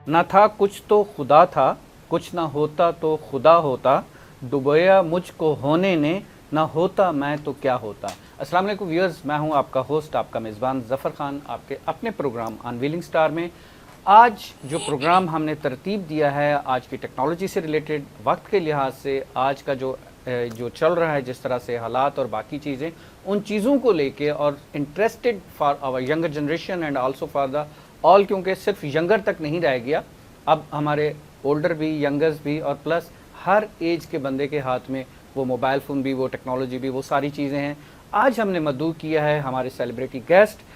न था कुछ तो खुदा था, कुछ ना होता तो खुदा होता, डुबोया मुझको होने ने, ना होता मैं तो क्या होता। अस्सलाम वालेकुम व्यूअर्स, मैं हूं आपका होस्ट, आपका मेज़बान ज़फ़र खान, आपके अपने प्रोग्राम अनवीलिंग स्टार में। आज जो प्रोग्राम हमने तरतीब दिया है, आज की टेक्नोलॉजी से रिलेटेड, वक्त के लिहाज से आज का जो चल रहा है, जिस तरह से हालात और बाकी चीज़ें, उन चीज़ों को लेके और interested for our younger generation and also for the all, क्योंकि सिर्फ यंगर तक नहीं रह गया, अब हमारे ओल्डर भी, यंगर्स भी, और प्लस हर एज के बंदे के हाथ में वो मोबाइल फ़ोन भी, वो टेक्नोलॉजी भी, वो सारी चीज़ें हैं। आज हमने मदऊ किया है हमारे सेलिब्रिटी गेस्ट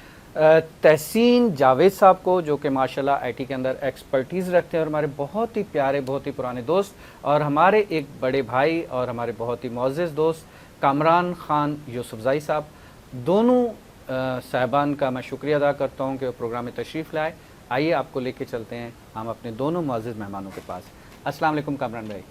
तहसीन जावेद साहब को, जो कि माशाल्लाह आईटी के अंदर एक्सपर्टीज़ रखते हैं, और हमारे बहुत ही प्यारे, बहुत ही पुराने दोस्त, और हमारे एक बड़े भाई और हमारे बहुत ही मुअज़्ज़ज़ दोस्त कामरान ख़ान यूसुफ़ज़ई साहब। दोनों साहिबान का मैं शुक्रिया अदा करता हूँ कि वो प्रोग्राम में तशरीफ़ लाए। आइए आपको लेके चलते हैं हम अपने दोनों मुअज़्ज़ज़ मेहमानों के पास। अस्सलाम वालेकुम कामरान भाई,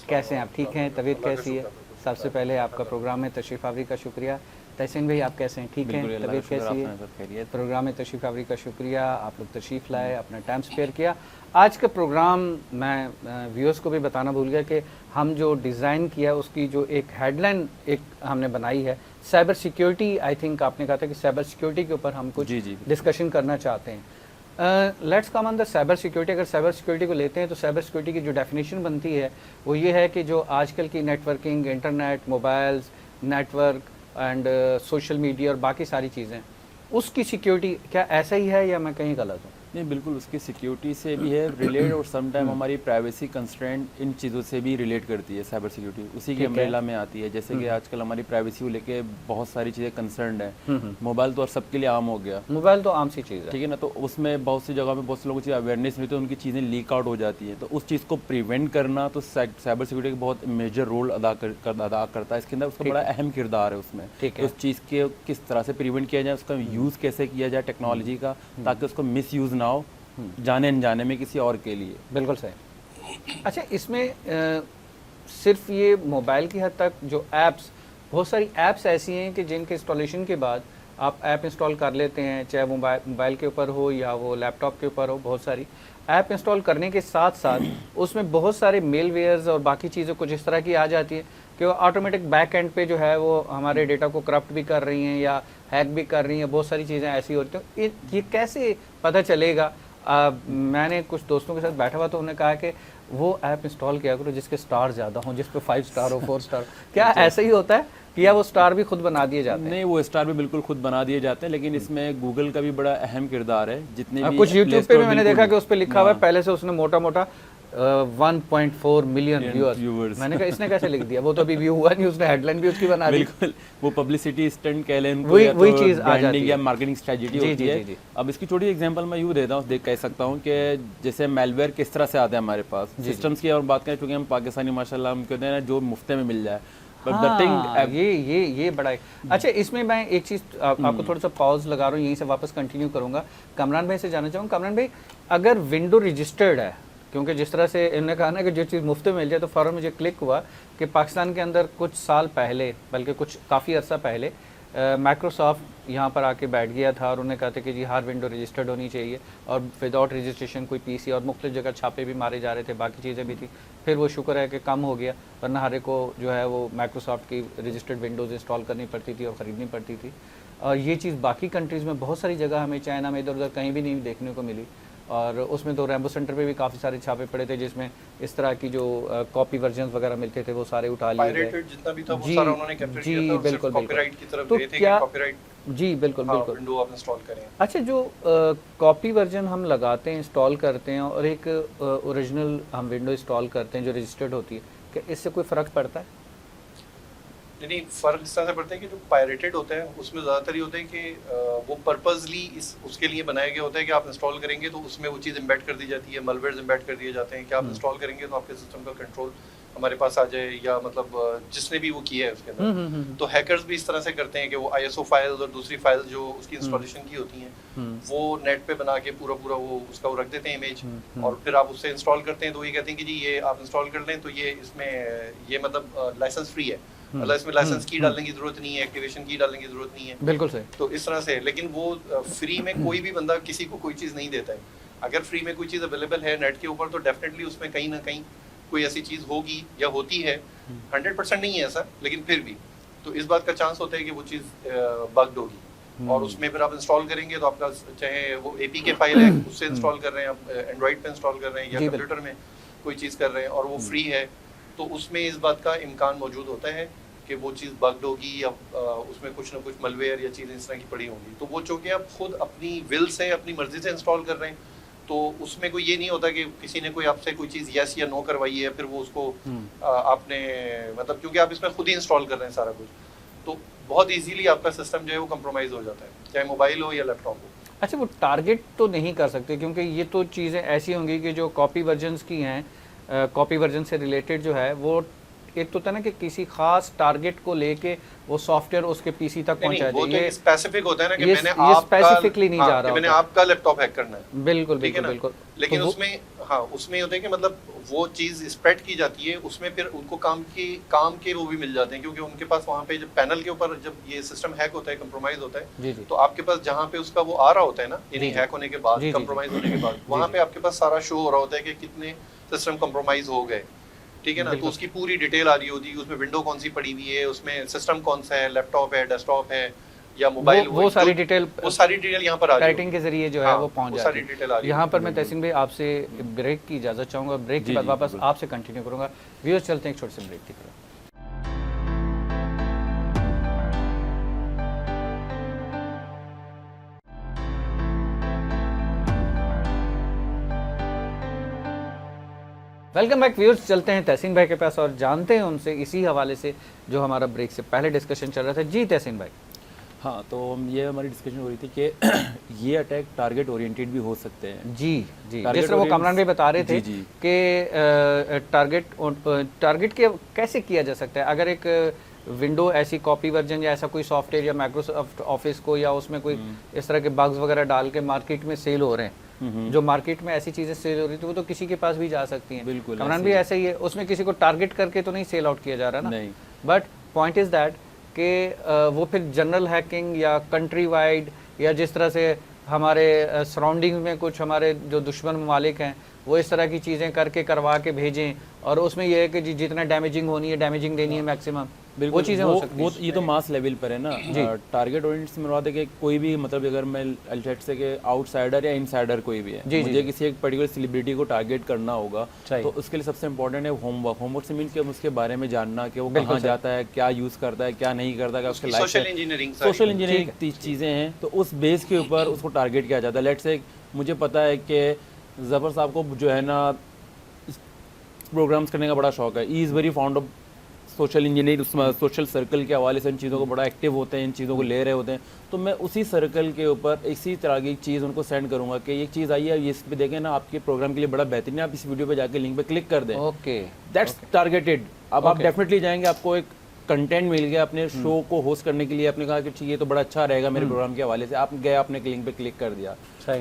कैसे हैं आप? ठीक हैं? तबीयत कैसी है? सबसे पहले आपका प्रोग्राम में तशरीफ़ आवरी का शुक्रिया। तहसीन भाई, आप कैसे हैं? ठीक हैं? तबीयत कैसी है? प्रोग्राम में तशरीफ़ आवरी का शुक्रिया, आप लोग तशरीफ़ लाए, अपना टाइम स्पेयर किया। आज का प्रोग्राम मैं व्यूअर्स को भी बताना भूल गया कि हम जो डिज़ाइन किया उसकी जो एक हेडलाइन एक हमने बनाई है, साइबर सिक्योरिटी। आई थिंक आपने कहा था कि साइबर सिक्योरिटी के ऊपर हम कुछ डिस्कशन करना चाहते हैं। Let's come on the cyber security. अगर साइबर सिक्योरिटी को लेते हैं तो साइबर सिक्योरिटी की जो डेफिनेशन बनती है वो ये है कि जो आजकल की networking, internet, mobiles, network and social media और बाकी सारी चीज़ें, उसकी सिक्योरिटी क्या ऐसा ही है या मैं कहीं गलत हूँ? नहीं, बिल्कुल उसकी सिक्योरिटी से भी है रिलेट, और सम टाइम हमारी प्राइवेसी कंस्ट्रेंट इन चीज़ों से भी रिलेट करती है। साइबर सिक्योरिटी उसी की अम्ब्रेला में आती है। जैसे कि आजकल हमारी प्राइवेसी को लेके बहुत सारी चीज़ें कंसर्न्ड है। मोबाइल तो और सबके लिए आम हो गया, मोबाइल तो आम सी चीज़ है, ठीक है ना। तो उसमें बहुत सी जगह पे बहुत से लोगों की अवेयरनेस नहीं होती, उनकी चीज़ें लीक आउट हो जाती हैं। तो उस चीज़ को प्रिवेंट करना तो साइबर सिक्योरिटी का बहुत मेजर रोल अदा करता है। इसके अंदर उसका बड़ा अहम किरदार है उसमें। तो उस चीज़ के किस तरह से प्रिवेंट किया जाए, उसका यूज़ कैसे किया जाए टेक्नोलॉजी का, ताकि उसको मिस यूज़ ना हो जाने अनजाने में किसी और के लिए। बिल्कुल सही। अच्छा, इसमें सिर्फ ये मोबाइल की हद तक जो ऐप्स, बहुत सारी ऐप्स ऐसी हैं कि जिनके इंस्टॉलेशन के बाद आप ऐप इंस्टॉल कर लेते हैं, चाहे मोबाइल के ऊपर हो या वो लैपटॉप के ऊपर हो। बहुत सारी ऐप इंस्टॉल करने के साथ साथ उसमें बहुत सारे मेलवेयर्स और बाकी चीज़ें कुछ इस तरह की आ जाती है कि वो ऑटोमेटिक बैक एंड पे जो है वो हमारे डेटा को करप्ट भी कर रही हैं या हैक भी कर रही हैं। बहुत सारी चीज़ें ऐसी होती हैं। ये कैसे पता चलेगा? मैंने कुछ दोस्तों के साथ बैठा हुआ तो उन्होंने कहा कि वो ऐप इंस्टॉल किया करो जिसके स्टार ज़्यादा हों, जिस पे 5 स्टार हो, 4 स्टार। क्या ऐसा ही होता है कि या वो स्टार भी खुद बना दिए जाते हैं? नहीं, वो स्टार भी बिल्कुल खुद बना दिए जाते हैं, लेकिन इसमें गूगल का भी बड़ा अहम किरदार है। जितने भी कुछ यूट्यूब पे भी मैंने देखा कि उस पर लिखा हुआ है पहले से, उसने मोटा मोटा 1.4 मिलियन व्यूअर्स। मैंने कहा इसने कैसे लिख दिया? वो तो अभी व्यू हुआ नहीं, उसने हेडलाइन भी उसकी बना दी। बिल्कुल, वो पब्लिसिटी स्टंट कह लें, वही चीज़ आ जाती है या मार्केटिंग स्ट्रेटजी होती है। अब इसकी छोटी एग्जांपल मैं यूँ देता हूँ, कह सकता हूँ कि जैसे मेलवेयर किस तरह से आते हैं हमारे पास सिस्टम्स की और बात करें, चूँकि हम पाकिस्तानी माशाल्लाह हम कहते हैं ना जो मुफ्ते में मिल जाए। हाँ, ये बड़ा है। अच्छा, इसमें मैं एक चीज़ आपको थोड़ा सा पॉज लगा रहा हूँ, यहीं से वापस कंटिन्यू करूँगा। कामरान भाई से जानना चाहूँगा, कामरान भाई अगर विंडो रजिस्टर्ड है, क्योंकि जिस तरह से इन्होंने कहा ना कि जो चीज़ मुफ्त में मिल जाए, तो फ़ौरन मुझे क्लिक हुआ कि पाकिस्तान के अंदर कुछ साल पहले, बल्कि कुछ काफ़ी अर्सा पहले, माइक्रोसॉफ्ट यहाँ पर आके बैठ गया था और उन्होंने कहा था कि जी हर विंडो रजिस्टर्ड होनी चाहिए, और विदाउट रजिस्ट्रेशन कोई पीसी, और मुख्तलिफ जगह छापे भी मारे जा रहे थे, बाकी चीज़ें भी थी। फिर वो शुक्र है कि कम हो गया, वरना हर एक को जो है वो माइक्रोसॉफ्ट की रजिस्टर्ड विंडोज़ इंस्टॉल करनी पड़ती थी और ख़रीदनी पड़ती थी। और ये चीज़ बाकी कंट्रीज़ में बहुत सारी जगह, हमें चाइना में इधर उधर कहीं भी नहीं देखने को मिली। और उसमें तो रैम्बो सेंटर पे भी काफ़ी सारे छापे पड़े थे, जिसमें इस तरह की जो कॉपी वर्जन वगैरह मिलते थे वो सारे उठा लिए गए। जितना भी था वो सारा उन्होंने कैप्चर किया था, और सिर्फ कॉपीराइट की तरफ गए थे कि कॉपीराइट जी बिल्कुल बिल्कुल विंडो आप इंस्टॉल करें। अच्छा, जो कॉपी वर्जन हम लगाते हैं, इंस्टॉल करते हैं, और एक ओरिजिनल हम विंडो इंस्टॉल करते हैं जो रजिस्टर्ड होती है, क्या इससे कोई फ़र्क पड़ता है? नहीं, फ़र्क इस तरह से पड़ता है कि जो पायरेटेड होता है उसमें ज़्यादातर ये होता है कि वो पर्पसली उसके लिए बनाया गया होता है कि आप इंस्टॉल करेंगे तो उसमें वो चीज़ एम्बेड कर दी जाती है, मलवेयर्स एम्बेड कर दिए जाते हैं कि आप इंस्टॉल करेंगे तो आपके सिस्टम का कंट्रोल हमारे पास आ जाए, या मतलब जिसने भी वो किया है उसके अंदर। तो हैकर्स भी इस तरह से करते हैं कि वो ISO फाइल्स और दूसरी फाइल्स जो उसकी इंस्टॉलेशन की होती हैं वो नेट पे बना के पूरा वो उसका वो रख देते हैं इमेज, और फिर आप उससे इंस्टॉल करते हैं तो ये कहते हैं कि जी ये आप इंस्टॉल कर लें तो ये इसमें ये मतलब लाइसेंस फ्री है, मतलब इसमें लाइसेंस की डालने की जरूरत नहीं है, एक्टिवेशन की डालने की जरूरत नहीं है। बिल्कुल सही। तो इस तरह से, लेकिन वो फ्री में कोई भी बंदा किसी को कोई चीज़ नहीं देता है। अगर फ्री में कोई चीज़ अवेलेबल है नेट के ऊपर तो डेफिनेटली उसमें कहीं ना कहीं कोई ऐसी चीज़ होगी या होती है। 100% नहीं है ऐसा, लेकिन फिर भी तो इस बात का चांस होता है कि वो चीज़ बग्ड होगी और उसमें फिर आप इंस्टॉल करेंगे तो आपका चाहे वो APK फाइल है उससे इंस्टॉल कर रहे हैं आप, एंड्रॉइड पे इंस्टॉल कर रहे हैं या कंप्यूटर में कोई चीज़ कर रहे हैं और वो फ्री है, तो उसमें इस बात का इम्कान मौजूद होता है कि वो चीज़ बग्ड होगी या उसमें कुछ ना कुछ मलवेयर या चीज़ें इस तरह की पड़ी होंगी। तो वो चूँकि आप खुद अपनी विल से अपनी मर्जी से इंस्टॉल कर रहे हैं तो उसमें कोई ये नहीं होता कि किसी ने कोई आपसे कोई चीज़ यस या नो करवाई है फिर वो उसको आपने मतलब क्योंकि आप इसमें खुद ही इंस्टॉल कर रहे हैं सारा कुछ, तो बहुत इजीली आपका सिस्टम जो है वो कंप्रोमाइज़ हो जाता है, चाहे मोबाइल हो या लैपटॉप हो। अच्छा, वो टारगेट तो नहीं कर सकते क्योंकि ये तो चीज़ें ऐसी होंगी कि जो कॉपी वर्जन्स की हैं, कॉपी वर्जन से रिलेटेड जो है वो एक तो था ना कि किसी खास टारगेट को लेके वो सॉफ्टवेयर उसके पीसी तक पहुंचा वो जाए। तो स्पेसिफिक होता है ना कि ये मैंने ये स्पेसिफिकली नहीं जा रहा मैंने होता। आपका लैपटॉप हैक करना है, बिल्कुल ठीक है बिल्कुल ना? बिल्कुल। लेकिन तो उसमें हाँ उसमें ये होता है कि मतलब वो चीज़ स्प्रेड की जाती है, उसमें फिर उनको काम के वो भी मिल जाते हैं क्योंकि उनके पास वहाँ पे जब पैनल के ऊपर जब ये सिस्टम हैक होता है, कंप्रोमाइज होता है, जी जी तो आपके पास जहाँ पे उसका वो आ रहा होता है ना, यानी हैक होने के बाद, कंप्रोमाइज होने के बाद, वहाँ पे आपके पास सारा शो हो रहा होता है कि कितने सिस्टम कंप्रोमाइज हो गए, ठीक है ना? तो उसकी पूरी डिटेल आ रही होती है, उसमें विंडो कौन सी पड़ी हुई है, उसमें सिस्टम कौन सा है, लैपटॉप है, डेस्कटॉप है या मोबाइल, वो सारी डिटेल यहाँ पर आ रही राइटिंग के जरिए जो है वो पहुंच जाती सारी डिटेल आ रही है। यहाँ पर मैं तहसीन भाई आपसे ब्रेक की इजाज़त चाहूँगा, ब्रेक के बाद वापस आपसे कंटिन्यू करूँगा। व्यूअर्स चलते हैं एक छोटे से ब्रेक की तरफ। वेलकम बैक व्यूअर्स, चलते हैं तहसीन भाई के पास और जानते हैं उनसे इसी हवाले से जो हमारा ब्रेक से पहले डिस्कशन चल रहा था। जी तहसीन भाई। हाँ, तो ये हमारी डिस्कशन हो रही थी कि ये अटैक टारगेट ओरिएंटेड भी हो सकते हैं। जी जी, जिस तरह वो कामरान भाई बता रहे थे कि टारगेट के कैसे किया जा सकता है। अगर एक विंडो ऐसी कॉपी वर्जन या ऐसा कोई सॉफ्टवेयर या माइक्रोसॉफ्ट ऑफिस को या उसमें कोई इस तरह के बग्स वगैरह डाल के मार्केट में सेल हो रहे हैं, जो मार्केट में ऐसी चीजें सेल हो रही थी वो तो किसी के पास भी जा सकती हैं। बिल्कुल, कामरान भी ऐसा ही है, उसमें किसी को टारगेट करके तो नहीं सेल आउट किया जा रहा ना। नहीं, बट पॉइंट इज दैट कि वो फिर जनरल हैकिंग या कंट्री वाइड या जिस तरह से हमारे सराउंडिंग में कुछ हमारे जो दुश्मन ममालिक हैं वो इस तरह की चीज़ें करके करवा के भेजें और उसमें यह है कि जितना डैमेजिंग होनी है डैमेजिंग देनी है मैक्सिमम, वो चीज़ें हो सकती हैं। ये तो मास लेवल पर है ना। टारगेट ओरिएंटेड से मरवा दे कि कोई भी मतलब अगर मैं लेट से कि आउटसाइडर या इनसाइडर कोई भी है, मुझे किसी एक पर्टिकुलर सेलिब्रिटी को टारगेट करना होगा तो उसके लिए सबसे इंपॉर्टेंट है होमवर्क से मीन कि उसके बारे में जानना कि वो कहाँ जाता है, क्या यूज़ करता है, क्या नहीं करता है, उसके लाइफ सोशल इंजीनियरिंग चीज़ें हैं, तो उस बेस के ऊपर उसको टारगेट किया जाता है। लेट से मुझे पता है कि ज़फ़र साहब को जो है ना प्रोग्राम्स करने का बड़ा शौक है, he is very found of social engineer, उसमें सोशल सर्कल के हवाले से इन चीज़ों को बड़ा एक्टिव होते हैं, इन चीज़ों को ले रहे होते हैं, तो मैं उसी सर्कल के ऊपर इसी तरह की चीज़ उनको सेंड करूंगा कि ये चीज़ आई है, ये इस पे देखें ना, आपके प्रोग्राम के लिए बड़ा बेहतरीन है, आप इस वीडियो पे जाके लिंक पे क्लिक कर दें। Okay, that's targeted. अब आप डेफिनेटली जाएंगे, आपको एक कंटेंट मिल गया अपने शो को होस्ट करने के लिए, आपने कहा कि ठीक है तो बड़ा अच्छा रहेगा मेरे प्रोग्राम के हवाले से, आप गए आपने लिंक पे क्लिक कर दिया,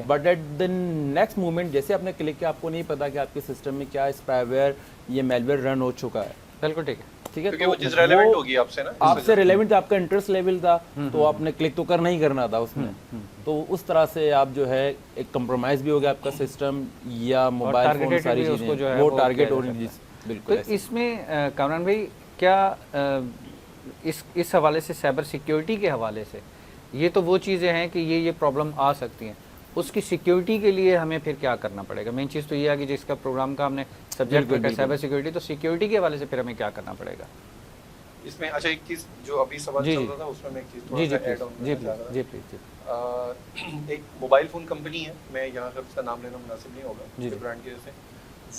but at the next moment जैसे आपने क्लिक किया आपको नहीं पता कि आपके सिस्टम में क्या स्पाईवेयर ये मेलवेयर रन हो चुका है। बिल्कुल ठीक है, ठीक है, तो वो चीज रेलेवेंट होगी आपसे ना, आपसे रेलेवेंट, आपका इंटरेस्ट लेवल था तो आपने क्लिक तो करना ही करना था उसमें, तो उस तरह से आप जो है एक कंप्रोमाइज भी हो गया आपका सिस्टम या मोबाइल फोन सारी चीजें, वो टारगेट ओरिएंटेड। बिल्कुल। तो इसमें कामरान भाई क्या इस हवाले से साइबर सिक्योरिटी के हवाले से ये तो वो चीज़ें हैं कि ये प्रॉब्लम आ सकती हैं, उसकी सिक्योरिटी के लिए हमें फिर क्या करना पड़ेगा? मेन चीज़ तो ये है कि जिसका प्रोग्राम का हमने सब्जेक्ट रखा है साइबर सिक्योरिटी, तो सिक्योरिटी के हवाले से फिर हमें क्या करना पड़ेगा इसमें? अच्छा, एक चीज़ जो अभी सवाल चल रहा था उसमें मैं एक चीज़ थोड़ा सा ऐड ऑन करना चाह रहा था। एक मोबाइल फ़ोन कंपनी है, मैं यहाँ पर उसका नाम लेना मुनासिब नहीं होगा ब्रांड की वजह से,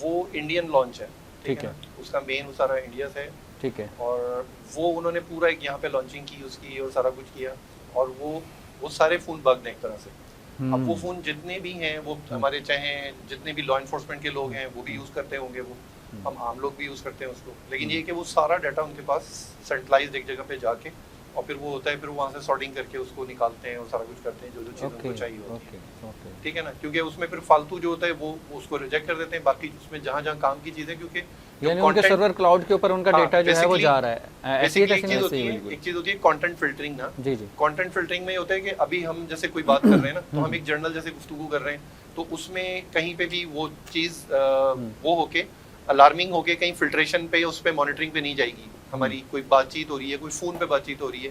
वो इंडियन लॉन्च है, ठीक है, उसका मेन सारा इंडिया से है, ठीक है, और वो उन्होंने पूरा एक यहाँ पे लॉन्चिंग की उसकी और सारा कुछ किया, और वो सारे फ़ोन बग्ड हैं एक तरह से। अब वो फ़ोन जितने भी हैं वो हमारे चाहे जितने भी लॉ इन्फोर्समेंट के लोग हैं वो भी यूज़ करते होंगे, वो हम आम लोग भी यूज़ करते हैं उसको, लेकिन ये कि वो सारा डाटा उनके पास सेंट्रलाइज्ड एक जगह पे जाके और फिर वो होता है, फिर वहाँ से सॉर्टिंग करके उसको निकालते हैं और सारा कुछ करते हैं जो चीज़ उनको चाहिए होती है, ठीक है ना, क्योंकि उसमें फिर फालतू जो होता है वो उसको रिजेक्ट कर देते हैं, बाकी उसमें जहाँ जहाँ काम की चीज़ें, क्योंकि यानी उनके सर्वर क्लाउड के ऊपर उनका डेटा जो है वो जा रहा है। ऐसी एक चीज़ होती है कंटेंट फिल्टरिंग ना, जी जी, कंटेंट फिल्टरिंग में होता है कि अभी हम जैसे कोई बात कर रहे हैं ना, तो हम एक जर्नल जैसे गुफ्तगू कर रहे हैं, तो उसमें कहीं पे भी वो चीज़ वो होके अलार्मिंग होके कहीं फिल्ट्रेशन पे उस पे मॉनिटरिंग पे नहीं जाएगी। हमारी कोई बातचीत हो रही है, कोई फ़ोन पे बातचीत हो रही है,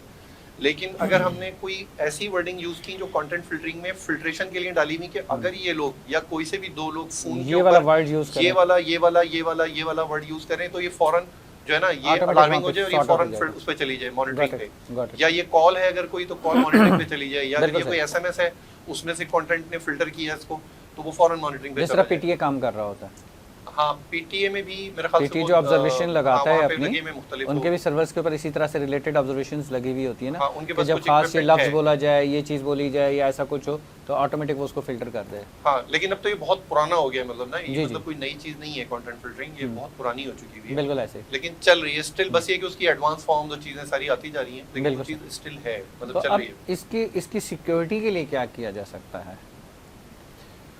लेकिन अगर हमने कोई ऐसी वर्डिंग यूज़ की जो कंटेंट फिल्टरिंग में फिल्ट्रेशन के लिए डाली हुई कि अगर ये लोग या कोई से भी दो लोग फ़ोन के ये वाला ऊपर वर्ड यूज़ करें, ये वाला वर्ड यूज़ करें तो ये फौरन जो है ना ये Automatic अलार्मिंग वहाँ हो पे जाए और ये sort out हो फौरन जाएगा। उस पे चली जाए मॉनिटरिंग Got it, got पे, it. या ये कॉल है अगर कोई तो कॉल मॉनिटरिंग पे चली जाए, या अगर बिल्कुल ये कोई सही। एसएमएस है उसमें से कंटेंट ने फिल्टर किया है इसको तो वो फौरन मॉनिटरिंग पे जिस चला तरह जाए। पीटीए काम कर रहा होता है। हाँ पीटीए में भी मेरे ख्याल से पीटीए वो, जो ऑब्जर्वेशन लगाता है वहाँ पे अपनी, लगे हुए मुख्तलिफ उनके वो- भी सर्वर्स के ऊपर इसी तरह से रिलेटेड ऑब्जर्वेशंस लगी हुई होती है ना, हाँ, उनके कि पास जब कुछ खास ये equipment लफ्ज है। बोला जाए, ये चीज़ बोली जाए या ऐसा कुछ हो तो ऑटोमेटिक वो उसको फिल्टर कर दे। हाँ लेकिन अब तो ये बहुत पुराना हो गया, मतलब ना जी, ये जी। मतलब कोई नई चीज नहीं है कंटेंट फिल्टरिंग, ये बहुत पुरानी हो चुकी हुई है, बिल्कुल ऐसे। लेकिन चल रही है स्टिल। बस ये कि उसकी एडवांस फॉर्म जो चीजें सारी आती जा रही हैं, लेकिन वो बिल्कुल। चीज स्टिल है, तो मतलब चल अब रही है। इसकी सिक्योरिटी के लिए क्या किया जा सकता है?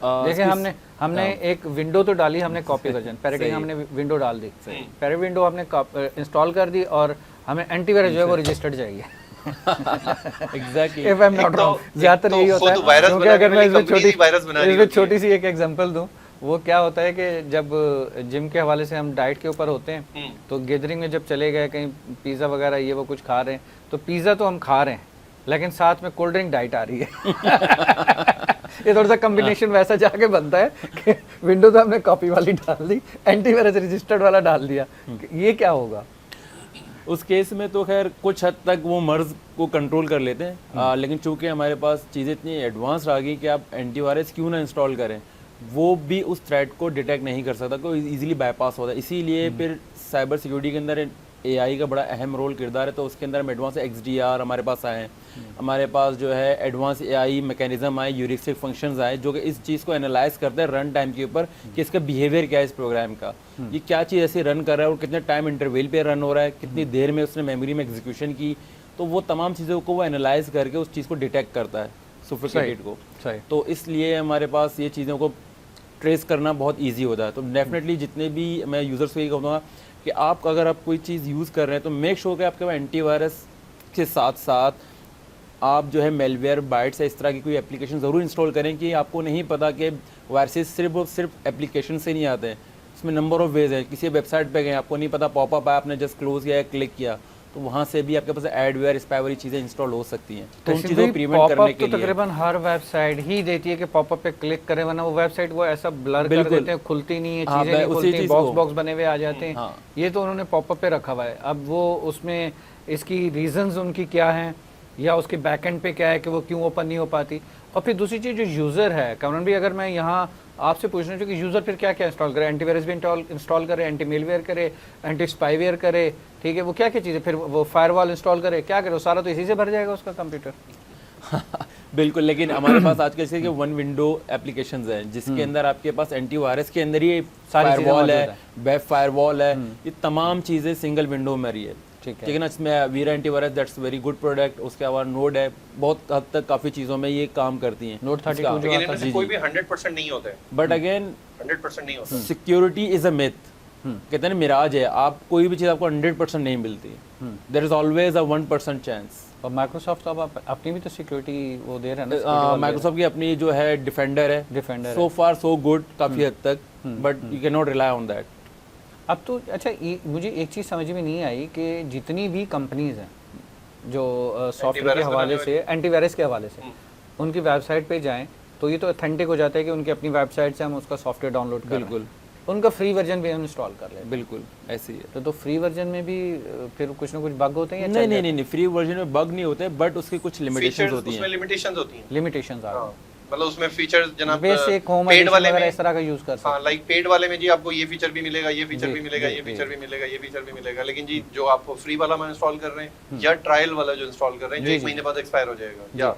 देखिए इसकी- हमने हाँ। एक विंडो तो डाली, हमने कॉपी वर्जन पैरेटिंग सही। हमने विंडो डाल दी, सही। पैरेट विंडो हमने इंस्टॉल कर दी और हमें एंटीवायरस जो है वो रजिस्टर्ड चाहिए। Exactly If I'm not wrong, ज्यादातर यही होता है, खुद वायरस क्योंकि बनाने अगर मैं वाली इसमें कंपनी ही वायरस बना रही इसमें होती है। छोटी सी एक एग्जांपल दूं, वो क्या होता है कि जब जिम के हवाले से हम डाइट के ऊपर होते हैं तो गैदरिंग में जब चले गए कहीं पिज़्ज़ा वगैरह ये वो कुछ खा रहे हैं, तो पिज़्ज़ा तो हम खा रहे हैं लेकिन साथ में कोल्ड ड्रिंक डाइट आ रही है। ये थोड़ा सा कॉम्बिनेशन वैसा जाके बनता है कि विंडो तो हमने कॉपी वाली डाल दी, एंटीवायरस रजिस्टर्ड वाला डाल दिया, ये क्या होगा? उस केस में तो खैर कुछ हद तक वो मर्ज को कंट्रोल कर लेते हैं, लेकिन चूंकि हमारे पास चीज़ें इतनी एडवांस आ गई कि आप एंटीवायरस क्यों ना इंस्टॉल करें, वो भी उस थ्रेट को डिटेक्ट नहीं कर सकता, कोई इजीली बाईपास होता है। इसीलिए फिर साइबर सिक्योरिटी के अंदर एआई का बड़ा अहम रोल किरदार है। तो उसके अंदर हम एडवांस एक्सडीआर हमारे पास आए हैं, हमारे पास जो है एडवांस एआई मैकेनिज्म आए, यूरिस्टिक फंक्शंस आए, जो कि इस चीज़ को एनालाइज करते हैं रन टाइम के ऊपर कि इसका बिहेवियर क्या है इस प्रोग्राम का, ये क्या चीज़ ऐसे रन कर रहा है और कितने टाइम इंटरवल पे रन हो रहा है, कितनी देर में उसने मेमोरी में एग्जीक्यूशन की, तो वो तमाम चीज़ों को वो एनालाइज करके उस चीज़ को डिटेक्ट करता है, सोफिस्टिकेटेड को। सही। तो इसलिए हमारे पास ये चीज़ों को ट्रेस करना बहुत इजी होता है। तो डेफिनेटली जितने भी मैं यूज़र्स को ये कहूँगा कि आप अगर आप कोई चीज़ यूज़ कर रहे हैं तो मेक श्योर कि आपके पास एंटीवायरस के साथ साथ आप जो है मेलवेयर बाइट्स या इस तरह की कोई एप्लीकेशन ज़रूर इंस्टॉल करें कि आपको नहीं पता कि वायरसेस सिर्फ और सिर्फ एप्लीकेशन से नहीं आते हैं, इसमें नंबर ऑफ वेज हैं। किसी वेबसाइट पे गए, आपको नहीं पता, पॉपअप आया, आपने जस्ट क्लोज किया या क्लिक किया, तो वहाँ से भी आपके पास एडवेयर स्पाइवेरी चीज़ें इंस्टॉल हो सकती हैं। तो उन चीज़ों को प्रिवेंट करने के तो लिए तकरीबन हर वेबसाइट ही देती है कि पॉपअप पे क्लिक करें, वरना वो वेबसाइट वो ऐसा ब्लर कर बिल्कुल। देते हैं, खुलती नहीं है, हाँ, चीजें नहीं उसी खुलती, चीज़ बॉक्स को। बॉक्स बने हुए आ जाते हैं। हाँ। ये तो उन्होंने पॉपअप पे रखा हुआ है। अब वो उसमें इसकी रीजंस उनकी क्या हैं या उसके बैकएंड पे क्या है कि वो क्यों ओपन नहीं हो पाती। और फिर दूसरी चीज़ जो यूज़र है, कामरान भी अगर मैं यहाँ आपसे पूछना चाहिए कि यूज़र फिर क्या क्या इंस्टॉल करे, एंटीवायरस भी इंस्टॉल करे, एंटी मेलवेयर करे, एंटी स्पाईवेयर करे, ठीक है, वो क्या क्या चीज़ें, फिर वो फायरवॉल इंस्टॉल करे, क्या करे, वो सारा तो इसी से भर जाएगा उसका कंप्यूटर। बिल्कुल, लेकिन हमारे पास आजकल जैसे कि वन विंडो एप्लीकेशंस हैं जिसके अंदर आपके पास एंटीवायरस के अंदर ही सारी चीज़ें फायरवॉल मौजूद है, वेब फायरवॉल है, ये तमाम चीज़ें सिंगल विंडो में रही है। ठीक है ना, इसमें Avira antivirus that's very good product. उसके बाद नोड है, बहुत हद तक काफ़ी चीज़ों में ये काम करती हैं। नोट 32 जो लेकिन आता इनमें है, से कोई भी 100% नहीं होता है, बट अगेन 100% नहीं होता। सिक्योरिटी इज अ मिथ, कहते हैं ना मिराज है, आप कोई भी चीज़ आपको 100% नहीं मिलती, there is always a 1% chance. और माइक्रोसॉफ्ट तो अब अपनी भी तो सिक्योरिटी वो दे रहा है ना, माइक्रोसॉफ्ट की अपनी जो है डिफेंडर है, डिफेंडर सो फार सो गुड काफ़ी हद तक, but you can not rely on that. अब तो अच्छा मुझे एक चीज़ समझ में नहीं आई कि जितनी भी कंपनीज हैं जो सॉफ्टवेयर के एंटीवायरस हवाले बनाने से, एंटीवायरस के हवाले से, उनकी वेबसाइट पे जाएं तो ये तो ऑथेंटिक हो जाता है कि उनकी अपनी वेबसाइट से हम उसका सॉफ्टवेयर डाउनलोड कर बिल्कुल, उनका फ्री वर्जन भी हम इंस्टॉल कर लें। बिल्कुल ऐसे ही है। तो फ्री वर्जन में भी फिर कुछ ना कुछ बग होते हैं या नहीं नहीं नहीं, फ्री वर्जन में बग नहीं होते, बट उसकी कुछ लिमिटेशंस फीचर्स होती उसमें हैं। लिमिटेशंस होती हैं। लिमिटेशंस आ हाँ, मतलब उसमें फीचर्स जनाब बेसिक होम पेड एडिशन वाले वगैरह में, इस तरह का यूज़ कर सकते हाँ लाइक पेड वाले में जी आपको ये फीचर भी मिलेगा, ये फीचर जी, भी मिलेगा, जी, ये जी। फीचर भी मिलेगा, ये फीचर भी मिलेगा, लेकिन जी जो आप फ्री वाला में इंस्टॉल कर रहे हैं या ट्रायल वाला जो इंस्टॉल कर रहे हैं जो जी, 1 जी। महीने बाद एक्सपायर हो जाएगा, या